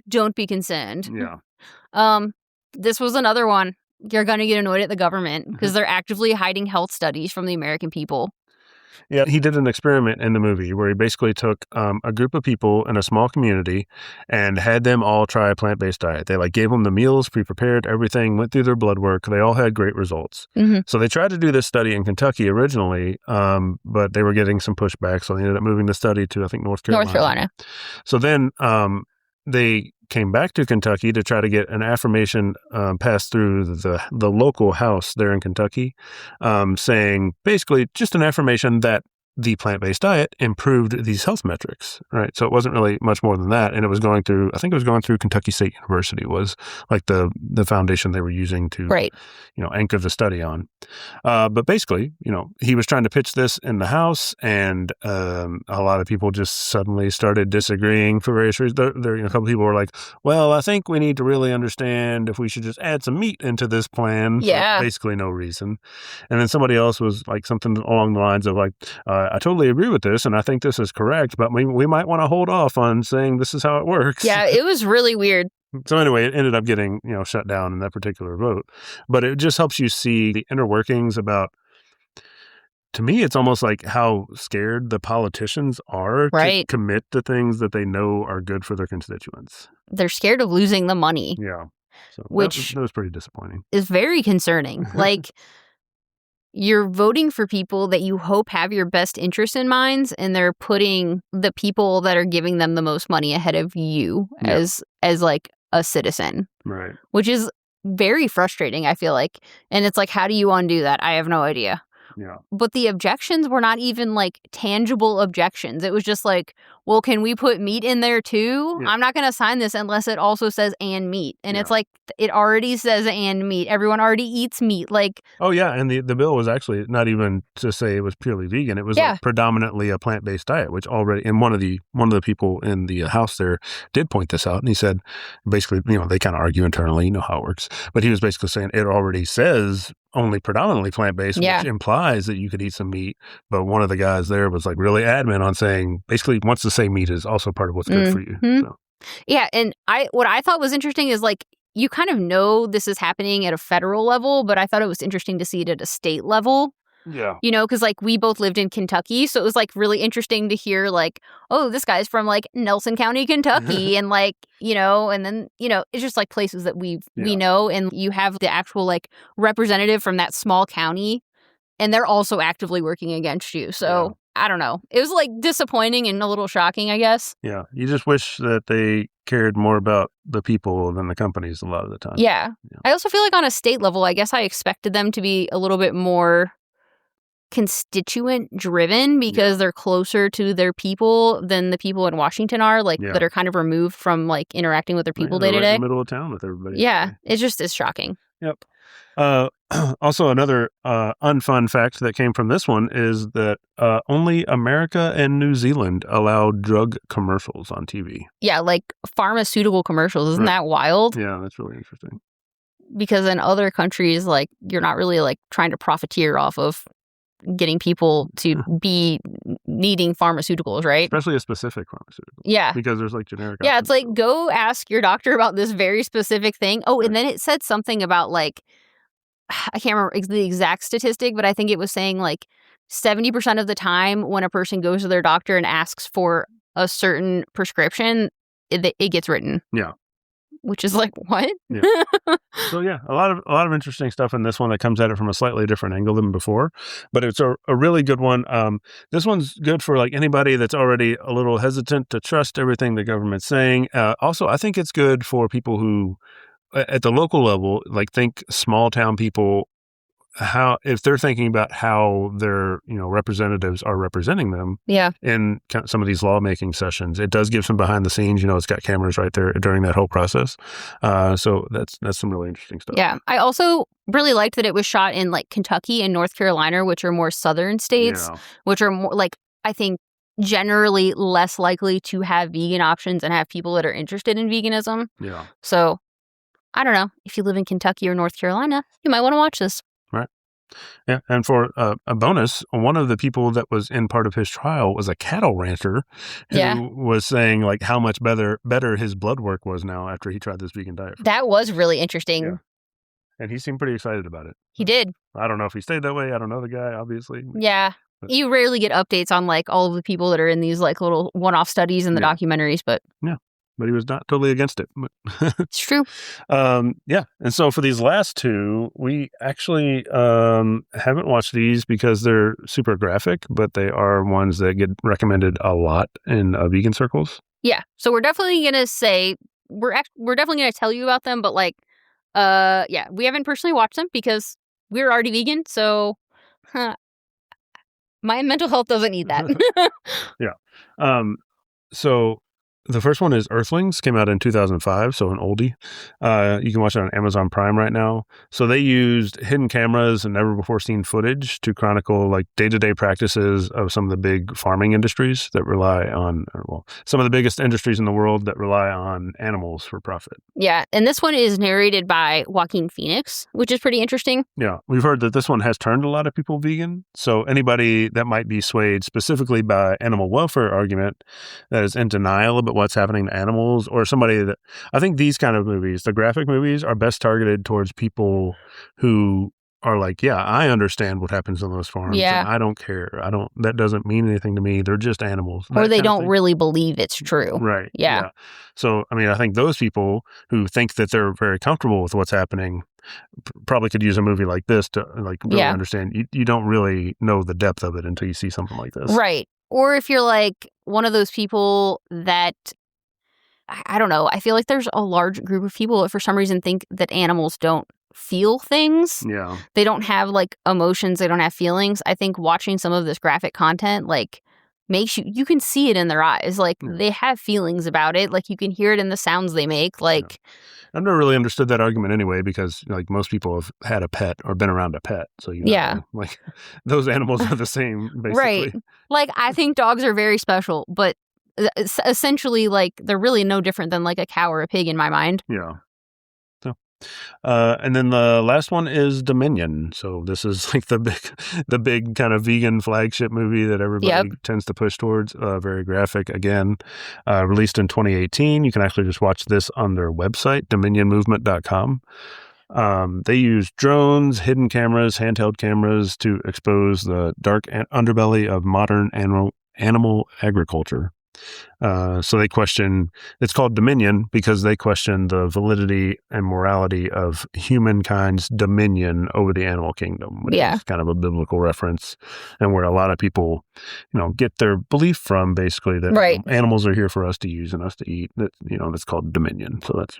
don't be concerned.
Yeah.
This was another one. You're going to get annoyed at the government because they're actively hiding health studies from the American people.
Yeah, he did an experiment in the movie where he basically took a group of people in a small community and had them all try a plant-based diet. They gave them the meals, pre-prepared, everything, went through their blood work. They all had great results. So they tried to do this study in Kentucky originally, but they were getting some pushback, so they ended up moving the study to, I think, North Carolina. So then they came back to Kentucky to try to get an affirmation passed through the local house there in Kentucky, saying basically just an affirmation that the plant-based diet improved these health metrics, right? So it wasn't really much more than that. And it was going through Kentucky State University was like the foundation they were using to, anchor the study on. But basically, he was trying to pitch this in the House, and a lot of people just suddenly started disagreeing for various reasons. A couple people were like, well, I think we need to really understand if we should just add some meat into this plan.
Yeah.
For basically no reason. And then somebody else was like something along the lines of like, I totally agree with this, and I think this is correct, but we might want to hold off on saying this is how it works.
Yeah, it was really weird.
So anyway, it ended up getting, shut down in that particular vote. But it just helps you see the inner workings about, to me, it's almost like how scared the politicians are to commit to things that they know are good for their constituents.
They're scared of losing the money.
Yeah. So
which
that was pretty disappointing.
Is very concerning. Like, you're voting for people that you hope have your best interest in mind, and they're putting the people that are giving them the most money ahead of you as like a citizen.
Right.
Which is very frustrating, I feel like. And it's like, how do you undo that? I have no idea.
Yeah.
But the objections were not even like tangible objections. It was just like, well, can we put meat in there too? Yeah. I'm not going to sign this unless it also says and meat. And it's like, it already says and meat. Everyone already eats meat. Like,
oh yeah, and the bill was actually not even to say it was purely vegan. It was like predominantly a plant-based diet, which already, and one of the people in the House there did point this out, and he said, basically, they kind of argue internally, how it works, but he was basically saying it already says only predominantly plant-based, which implies that you could eat some meat. But one of the guys there was like really adamant on saying, basically, wants to say meat is also part of what's good for you. So.
Yeah, and what I thought was interesting is like, you kind of know this is happening at a federal level, but I thought it was interesting to see it at a state level.
Yeah.
You know, because, like, we both lived in Kentucky, so it was, like, really interesting to hear, like, oh, this guy's from, like, Nelson County, Kentucky, and, like, you know, and then, you know, it's just, like, places that we know, and you have the actual, like, representative from that small county, and they're also actively working against you, so I don't know. It was, like, disappointing and a little shocking, I guess.
Yeah. You just wish that they cared more about the people than the companies a lot of the time.
Yeah. I also feel like on a state level, I guess I expected them to be a little bit more constituent driven because they're closer to their people than the people in Washington are, like, that are kind of removed from, like, interacting with their people day to day.
In the middle of town with everybody.
Yeah. It's just as shocking.
Yep. Also, another unfun fact that came from this one is that only America and New Zealand allow drug commercials on TV.
Yeah, like pharmaceutical commercials. Isn't that wild?
Yeah, that's really interesting.
Because in other countries, like, you're not really, like, trying to profiteer off of getting people to be needing pharmaceuticals, right?
Especially a specific pharmaceutical.
Yeah.
Because there's, like, generic
Yeah, it's like, go ask your doctor about this very specific thing. Oh, and then it said something about, like, I can't remember the exact statistic, but I think it was saying, like, 70% of the time when a person goes to their doctor and asks for a certain prescription, it gets written.
Yeah.
Which is like, what?
Yeah. So yeah, a lot of interesting stuff in this one that comes at it from a slightly different angle than before, but it's a really good one. This one's good for, like, anybody that's already a little hesitant to trust everything the government's saying. Also, I think it's good for people who, at the local level, like, think small town people, how, if they're thinking about how their, you know, representatives are representing them in some of these lawmaking sessions, it does give some behind the scenes. You know, it's got cameras right there during that whole process. So that's some really interesting stuff.
Yeah. I also really liked that it was shot in, like, Kentucky and North Carolina, which are more southern states, which are more, like, I think generally less likely to have vegan options and have people that are interested in veganism.
Yeah.
So I don't know. If you live in Kentucky or North Carolina, you might want to watch this.
Right. Yeah. And for a bonus, one of the people that was in part of his trial was a cattle rancher who was saying, like, how much better his blood work was now after he tried this vegan diet.
That was really interesting.
Yeah. And he seemed pretty excited about it.
He did.
I don't know if he stayed that way. I don't know the guy, obviously.
Yeah. But you rarely get updates on, like, all of the people that are in these, like, little one-off studies in the documentaries, but...
Yeah. But he was not totally against it.
It's true.
Yeah. And so for these last two, we actually haven't watched these because they're super graphic, but they are ones that get recommended a lot in vegan circles.
Yeah. So we're definitely going to say, we're definitely going to tell you about them, but, like, yeah, we haven't personally watched them because we're already vegan, so my mental health doesn't need that.
Yeah. So the first one is Earthlings, came out in 2005, so an oldie. You can watch it on Amazon Prime right now. So they used hidden cameras and never-before-seen footage to chronicle, like, day-to-day practices of some of the big farming industries that rely on, some of the biggest industries in the world that rely on animals for profit.
Yeah, and this one is narrated by Joaquin Phoenix, which is pretty interesting.
Yeah, we've heard that this one has turned a lot of people vegan. So anybody that might be swayed specifically by animal welfare argument that is in denial about what's happening to animals, or somebody that, I think these kind of movies, the graphic movies, are best targeted towards people who are like, yeah, I understand what happens on those farms.
Yeah.
And I don't care. That doesn't mean anything to me. They're just animals.
Or they don't really believe it's true.
Right.
Yeah.
So, I mean, I think those people who think that they're very comfortable with what's happening probably could use a movie like this to, like, really understand. You don't really know the depth of it until you see something like this.
Right. Or if you're, like, one of those people that, I don't know, I feel like there's a large group of people that for some reason think that animals don't feel things.
Yeah.
They don't have, like, emotions. They don't have feelings. I think watching some of this graphic content, like, makes you can see it in their eyes. Like, they have feelings about it. Like, you can hear it in the sounds they make. Like,
I've never really understood that argument anyway, because, like, most people have had a pet or been around a pet. So, you know, like, those animals are the same, basically. Right.
Like, I think dogs are very special, but essentially, like, they're really no different than, like, a cow or a pig in my mind.
Yeah. And then the last one is Dominion. So this is, like, the big kind of vegan flagship movie that everybody tends to push towards. Very graphic, again, released in 2018. You can actually just watch this on their website, dominionmovement.com. They use drones, hidden cameras, handheld cameras to expose the dark underbelly of modern animal agriculture. So they question, it's called Dominion because they question the validity and morality of humankind's dominion over the animal kingdom, which is kind of a biblical reference, and where a lot of people, get their belief from, basically, that animals are here for us to use and us to eat. That's called Dominion. So that's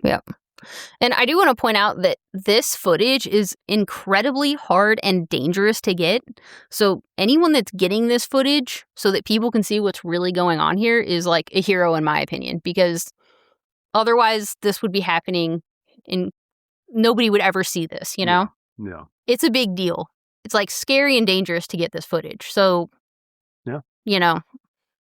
And I do want to point out that this footage is incredibly hard and dangerous to get. So anyone that's getting this footage so that people can see what's really going on here is like a hero, in my opinion, because otherwise this would be happening and nobody would ever see this,
Yeah.
It's a big deal. It's like scary and dangerous to get this footage. So,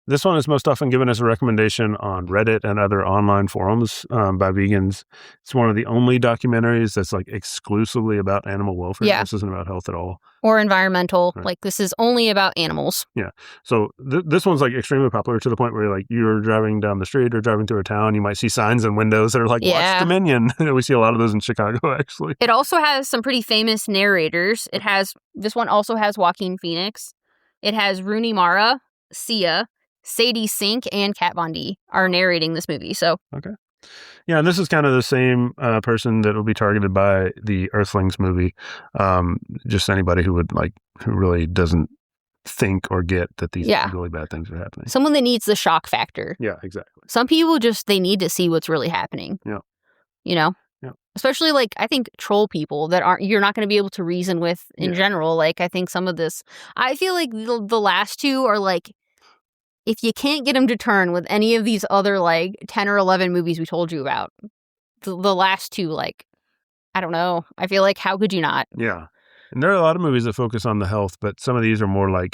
This one is most often given as a recommendation on Reddit and other online forums by vegans. It's one of the only documentaries that's like exclusively about animal welfare.
Yeah.
This isn't about health at all.
Or environmental.
Right.
Like, this is only about animals.
Yeah. So this one's like extremely popular to the point where you're driving down the street or driving through a town, you might see signs in windows that are like, watch Dominion. We see a lot of those in Chicago, actually.
It also has some pretty famous narrators. This one also has Joaquin Phoenix. It has Rooney Mara, Sia, Sadie Sink, and Kat Von D are narrating this movie. So
okay, yeah, and this is kind of the same person that will be targeted by the Earthlings movie. Just anybody who really doesn't think or get that these really bad things are happening.
Someone that needs the shock factor.
Yeah, exactly.
Some people they need to see what's really happening.
Yeah,
Yeah. Especially I think troll people that you're not going to be able to reason with in general. I think some of this, I feel like the last two are if you can't get them to turn with any of these other 10 or 11 movies we told you about, the last two, I don't know. I feel like, how could you not?
Yeah. And there are a lot of movies that focus on the health, but some of these are more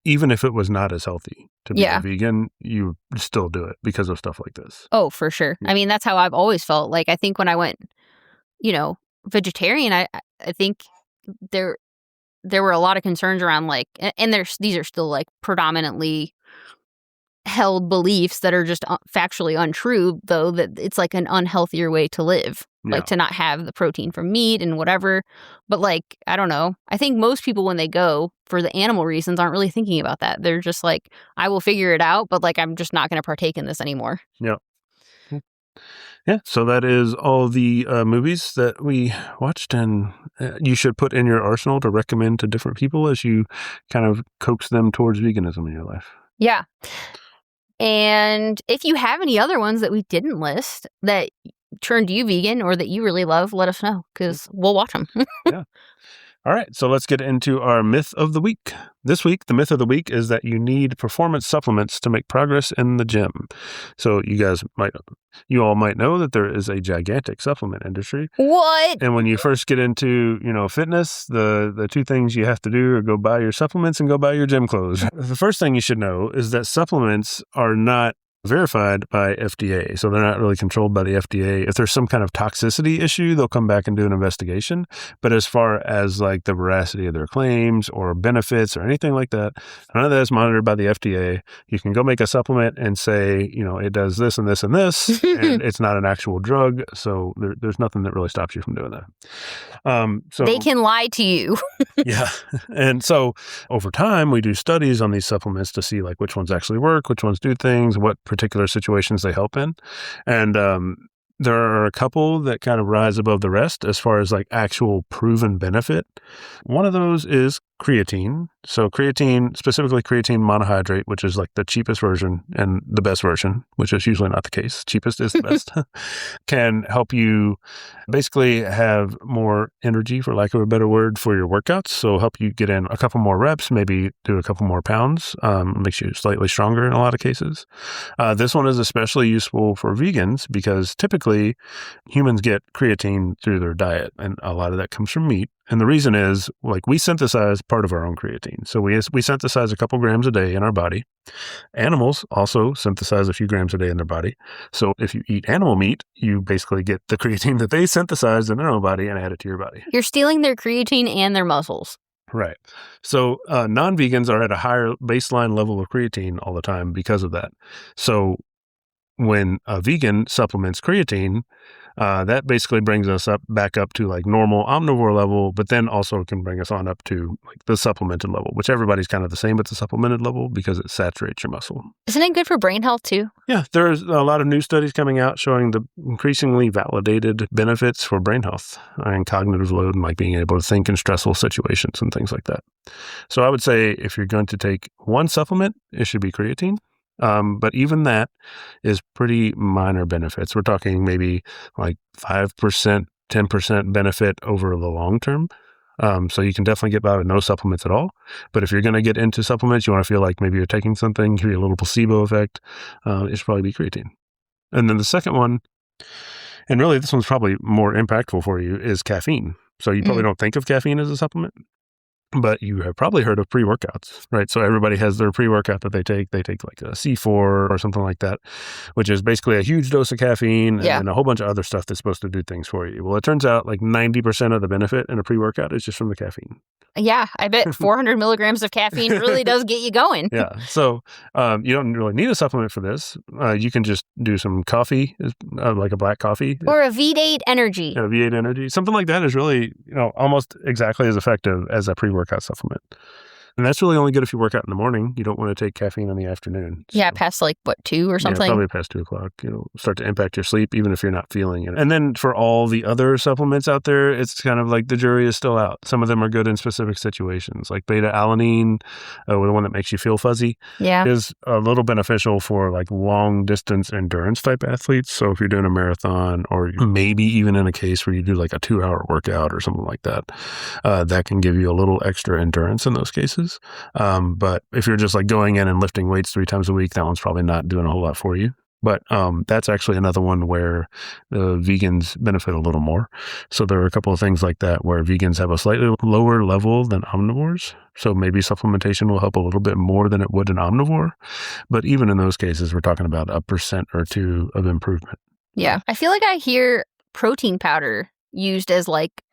even if it was not as healthy to be a vegan, you still do it because of stuff like this.
Oh, for sure. Yeah. I mean, that's how I've always felt. I think when I went, vegetarian, I think there were a lot of concerns around and these are still predominantly held beliefs that are just factually untrue, though, that it's an unhealthier way to live, to not have the protein from meat and whatever. But I don't know. I think most people, when they go for the animal reasons, aren't really thinking about that. They're just I will figure it out, but I'm just not going to partake in this anymore.
Yeah. Yeah, so that is all the movies that we watched, and you should put in your arsenal to recommend to different people as you kind of coax them towards veganism in your life.
Yeah. And if you have any other ones that we didn't list that turned you vegan or that you really love, let us know, because we'll watch them.
Yeah. All right, so let's get into our myth of the week. This week, the myth of the week is that you need performance supplements to make progress in the gym. So you all might know that there is a gigantic supplement industry.
What?
And when you first get into, fitness, the two things you have to do are go buy your supplements and go buy your gym clothes. The first thing you should know is that supplements are not verified by FDA. So they're not really controlled by the FDA. If there's some kind of toxicity issue, they'll come back and do an investigation. But as far as the veracity of their claims or benefits or anything like that, none of that is monitored by the FDA. You can go make a supplement and say, it does this and this and this, and it's not an actual drug. So there's nothing that really stops you from doing that. So
they can lie to you.
Yeah. And so over time, we do studies on these supplements to see which ones actually work, which ones do things, what particular situations they help in. And there are a couple that kind of rise above the rest as far as actual proven benefit. One of those is creatine. So creatine, specifically creatine monohydrate, which is the cheapest version and the best version, which is usually not the case. Cheapest is the best. Can help you basically have more energy, for lack of a better word, for your workouts. So help you get in a couple more reps, maybe do a couple more pounds. Makes you slightly stronger in a lot of cases. This one is especially useful for vegans because typically humans get creatine through their diet, and a lot of that comes from meat. And the reason is, we synthesize part of our own creatine. So we synthesize a couple grams a day in our body. Animals also synthesize a few grams a day in their body. So if you eat animal meat, you basically get the creatine that they synthesized in their own body and add it to your body.
You're stealing their creatine and their muscles.
Right. So non-vegans are at a higher baseline level of creatine all the time because of that. So when a vegan supplements creatine, that basically brings us back up to like normal omnivore level, but then also can bring us on up to like the supplemented level, which everybody's kind of the same at the supplemented level because it saturates your muscle.
Isn't it good for brain health too?
Yeah, there's a lot of new studies coming out showing the increasingly validated benefits for brain health and cognitive load and like being able to think in stressful situations and things like that. So I would say if you're going to take one supplement, it should be creatine. But even that is pretty minor benefits. We're talking maybe like 5%, 10% benefit over the long term. So you can definitely get by with no supplements at all. But if you're going to get into supplements, you want to feel like maybe you're taking something, give you a little placebo effect, it should probably be creatine. And then the second one, and really this one's probably more impactful for you, is caffeine. So you probably don't think of caffeine as a supplement. But you have probably heard of pre-workouts, right? So everybody has their pre-workout that they take. They take like a C4 or something like that, which is basically a huge dose of caffeine and a whole bunch of other stuff that's supposed to do things for you. Well, it turns out like 90% of the benefit in a pre-workout is just from the caffeine.
Yeah, I bet 400 milligrams of caffeine really does get you going.
Yeah, so you don't really need a supplement for this. You can just do some coffee, like a black coffee.
Or a V8 Energy.
Yeah, V8 Energy. Something like that is really, almost exactly as effective as a pre-workout supplement. And that's really only good if you work out in the morning. You don't want to take caffeine in the afternoon. So.
Yeah, past 2 or something?
Yeah, probably past 2 o'clock. Start to impact your sleep, even if you're not feeling it. And then for all the other supplements out there, it's kind of like the jury is still out. Some of them are good in specific situations, like beta-alanine, the one that makes you feel fuzzy, is a little beneficial for like long-distance endurance type athletes. So if you're doing a marathon or maybe even in a case where you do like a 2-hour workout or something like that, that can give you a little extra endurance in those cases. But if you're just like going in and lifting weights 3 times a week, that one's probably not doing a whole lot for you. But that's actually another one where vegans benefit a little more. So there are a couple of things like that where vegans have a slightly lower level than omnivores. So maybe supplementation will help a little bit more than it would an omnivore. But even in those cases, we're talking about 1% or 2% of improvement.
Yeah. I feel like I hear protein powder used as like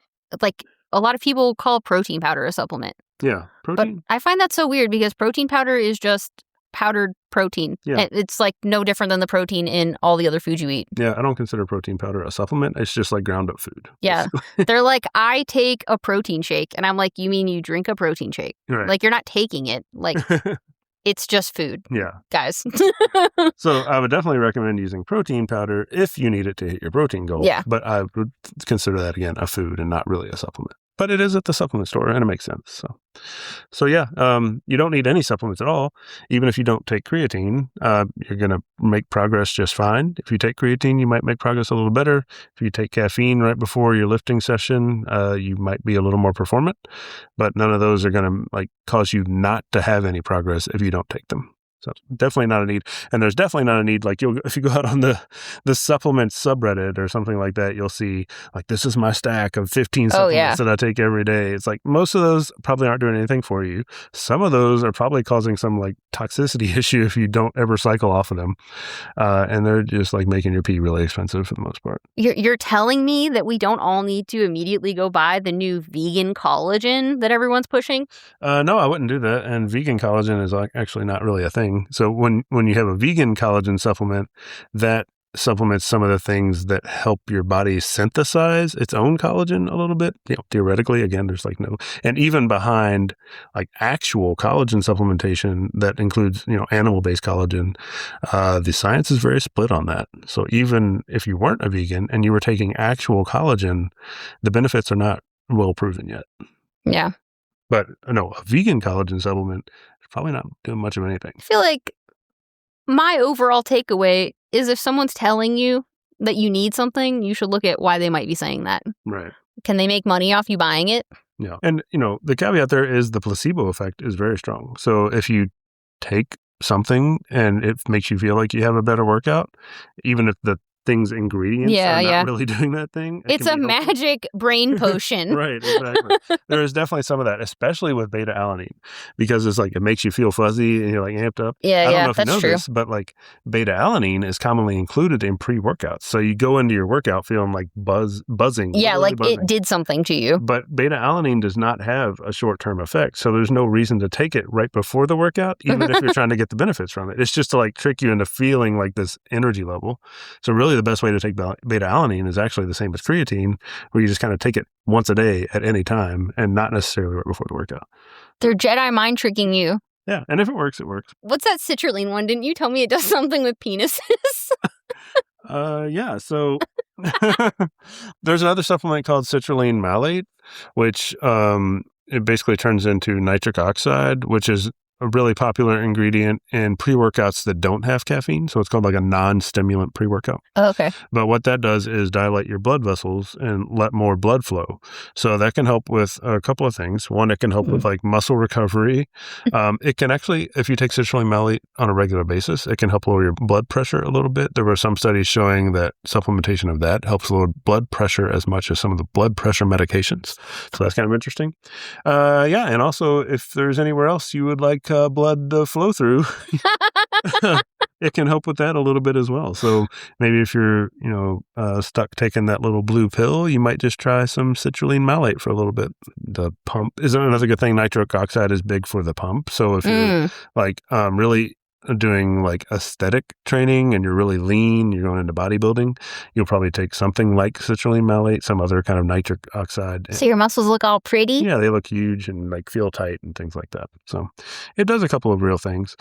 a lot of people call protein powder a supplement.
Yeah, protein.
But I find that so weird because protein powder is just powdered protein.
Yeah.
It's like no different than the protein in all the other foods you eat.
Yeah, I don't consider protein powder a supplement. It's just like ground up food.
Yeah. They're like, I take a protein shake. And I'm like, you mean you drink a protein shake?
Right.
Like you're not taking it. Like it's just food.
Yeah.
Guys.
So I would definitely recommend using protein powder if you need it to hit your protein goal.
Yeah.
But I would consider that, again, a food and not really a supplement. But it is at the supplement store, and it makes sense. So yeah, you don't need any supplements at all. Even if you don't take creatine, you're going to make progress just fine. If you take creatine, you might make progress a little better. If you take caffeine right before your lifting session, you might be a little more performant. But none of those are going to cause you not to have any progress if you don't take them. So definitely not a need. And there's definitely not a need. Like if you go out on the supplements subreddit or something like that, you'll see like, this is my stack of 15 supplements that I take every day. It's like most of those probably aren't doing anything for you. Some of those are probably causing some like toxicity issue if you don't ever cycle off of them. And they're just like making your pee really expensive for the most part.
You're telling me that we don't all need to immediately go buy the new vegan collagen that everyone's pushing?
No, I wouldn't do that. And vegan collagen is actually not really a thing. So when you have a vegan collagen supplement, that supplements some of the things that help your body synthesize its own collagen a little bit. Theoretically, again, there's no, and even behind like actual collagen supplementation that includes, animal-based collagen, the science is very split on that. So even if you weren't a vegan and you were taking actual collagen, the benefits are not well proven yet.
Yeah.
But no, a vegan collagen supplement is probably not doing much of anything.
I feel like my overall takeaway is if someone's telling you that you need something, you should look at why they might be saying that.
Right.
Can they make money off you buying it?
Yeah. And, the caveat there is the placebo effect is very strong. So if you take something and it makes you feel like you have a better workout, even if the thing's ingredients
Yeah,
are not
yeah.
really doing that thing.
It's a magic brain potion.
Right, exactly. There is definitely some of that, especially with beta-alanine, because it's like it makes you feel fuzzy and you're like amped up.
Yeah,
I don't know if you
that's
know
true.
this, but like beta-alanine is commonly included in pre-workouts. So you go into your workout feeling like buzzing.
Yeah,
literally
like
buzzing.
it did something to you.
But beta-alanine does not have a short-term effect, so there's no reason to take it right before the workout, even if you're trying to get the benefits from it. It's just to like trick you into feeling like this energy level. So really the best way to take beta-alanine is actually the same as creatine, where you just kind of take it once a day at any time and not necessarily right before the workout.
They're Jedi mind tricking you.
Yeah, and if it works, it works.
What's that citrulline one? Didn't you tell me it does something with penises?
Yeah, so there's another supplement called citrulline malate, which it basically turns into nitric oxide, which is a really popular ingredient in pre-workouts that don't have caffeine. So it's called like a non-stimulant pre-workout.
Oh, okay.
But what that does is dilate your blood vessels and let more blood flow. So that can help with a couple of things. One, it can help with like muscle recovery. It can actually, if you take citrulline malate on a regular basis, it can help lower your blood pressure a little bit. There were some studies showing that supplementation of that helps lower blood pressure as much as some of the blood pressure medications. So that's kind of interesting. Yeah, and also if there's anywhere else you would like blood to flow through, it can help with that a little bit as well. So maybe if you're, stuck taking that little blue pill, you might just try some citrulline malate for a little bit. The pump is another good thing. Nitric oxide is big for the pump. So if you're like really doing like aesthetic training and you're really lean, you're going into bodybuilding, you'll probably take something like citrulline malate, some other kind of nitric oxide.
So your muscles look all pretty?
Yeah, they look huge and like feel tight and things like that. So it does a couple of real things.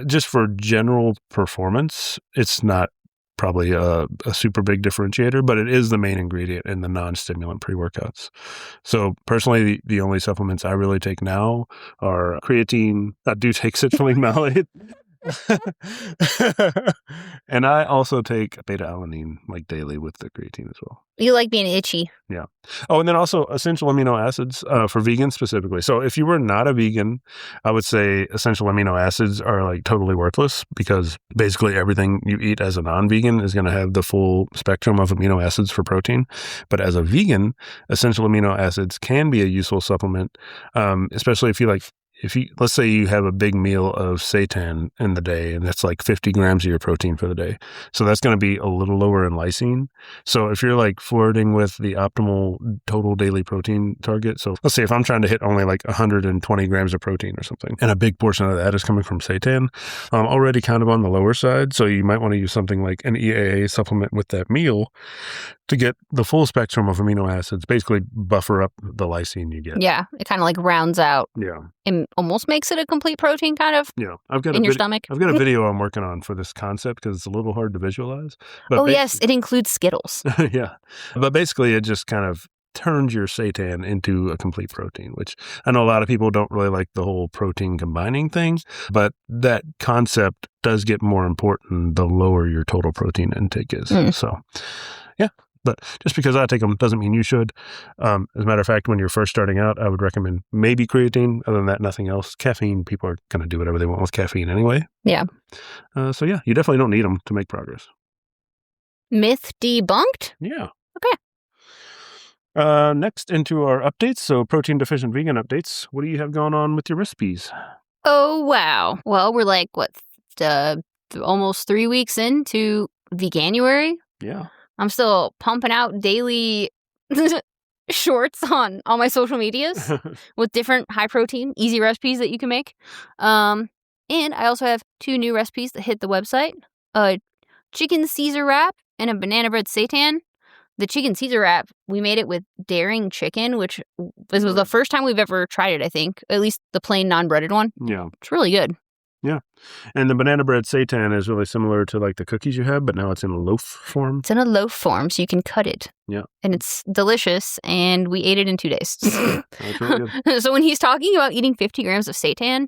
Just for general performance, it's not probably a super big differentiator, but it is the main ingredient in the non-stimulant pre-workouts. So personally, the only supplements I really take now are creatine. I do take citrulline malate. And I also take beta-alanine like daily with the creatine as well.
You like being itchy.
Yeah. Oh, and then also essential amino acids for vegans specifically. So if you were not a vegan, I would say essential amino acids are like totally worthless because basically everything you eat as a non-vegan is going to have the full spectrum of amino acids for protein. But as a vegan, essential amino acids can be a useful supplement, especially if let's say you have a big meal of seitan in the day and that's like 50 grams of your protein for the day. So that's going to be a little lower in lysine. So if you're like flirting with the optimal total daily protein target, so let's say if I'm trying to hit only like 120 grams of protein or something, and a big portion of that is coming from seitan, I'm already kind of on the lower side. So you might want to use something like an EAA supplement with that meal to get the full spectrum of amino acids, basically buffer up the lysine you get.
Yeah, it kind of like rounds out.
Yeah.
And almost makes it a complete protein kind of.
Yeah. I've got
your stomach.
I've got a video I'm working on for this concept because it's a little hard to visualize. But
yes, it includes Skittles.
Yeah. But basically it just kind of turns your seitan into a complete protein, which I know a lot of people don't really like the whole protein combining thing, but that concept does get more important the lower your total protein intake is. So, yeah. But just because I take them doesn't mean you should. As a matter of fact, when you're first starting out, I would recommend maybe creatine. Other than that, nothing else. Caffeine, people are going to do whatever they want with caffeine anyway.
Yeah.
So yeah, you definitely don't need them to make progress.
Myth debunked?
Yeah.
Okay.
Next into our updates. So protein deficient vegan updates. What do you have going on with your recipes?
Oh, wow. Well, we're like, almost 3 weeks into Veganuary?
Yeah.
I'm still pumping out daily shorts on all my social medias with different high protein, easy recipes that you can make. And I also have 2 new recipes that hit the website. A chicken Caesar wrap and a banana bread seitan. The chicken Caesar wrap, we made it with daring chicken, which this was the first time we've ever tried it, I think. At least the plain non-breaded one.
Yeah.
It's really good.
Yeah. And the banana bread seitan is really similar to like the cookies you have, but now it's in a loaf form.
It's in a loaf form, so you can cut it.
Yeah.
And it's delicious, and we ate it in 2 days.
That's really good.
So when he's talking about eating 50 grams of seitan,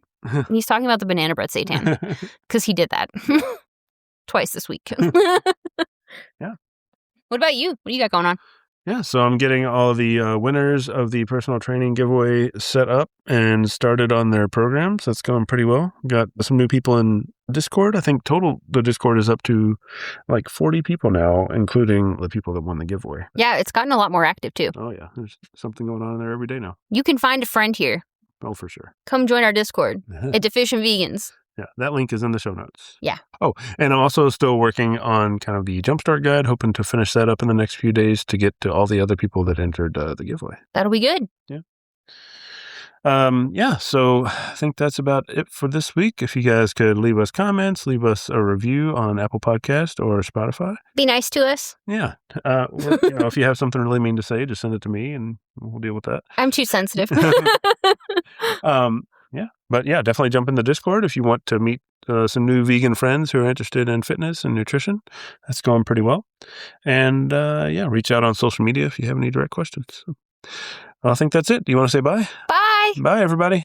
he's talking about the banana bread seitan, because he did that twice this week.
Yeah.
What about you? What do you got going on?
Yeah, so I'm getting all the winners of the personal training giveaway set up and started on their programs. That's going pretty well. Got some new people in Discord. I think total the Discord is up to like 40 people now, including the people that won the giveaway.
Yeah, it's gotten a lot more active too.
Oh yeah, there's something going on in there every day now.
You can find a friend here.
Oh, for sure.
Come join our Discord at Deficient Vegans.
Yeah, that link is in the show notes.
Yeah.
Oh, and I'm also still working on kind of the Jumpstart Guide, hoping to finish that up in the next few days to get to all the other people that entered the giveaway.
That'll be good.
Yeah. So I think that's about it for this week. If you guys could leave us comments, leave us a review on Apple Podcast or Spotify.
Be nice to us.
Yeah. Or, if you have something really mean to say, just send it to me and we'll deal with that.
I'm too sensitive.
Yeah. But yeah, definitely jump in the Discord if you want to meet some new vegan friends who are interested in fitness and nutrition. That's going pretty well. And reach out on social media if you have any direct questions. I think that's it. Do you want to say bye?
Bye.
Bye, everybody.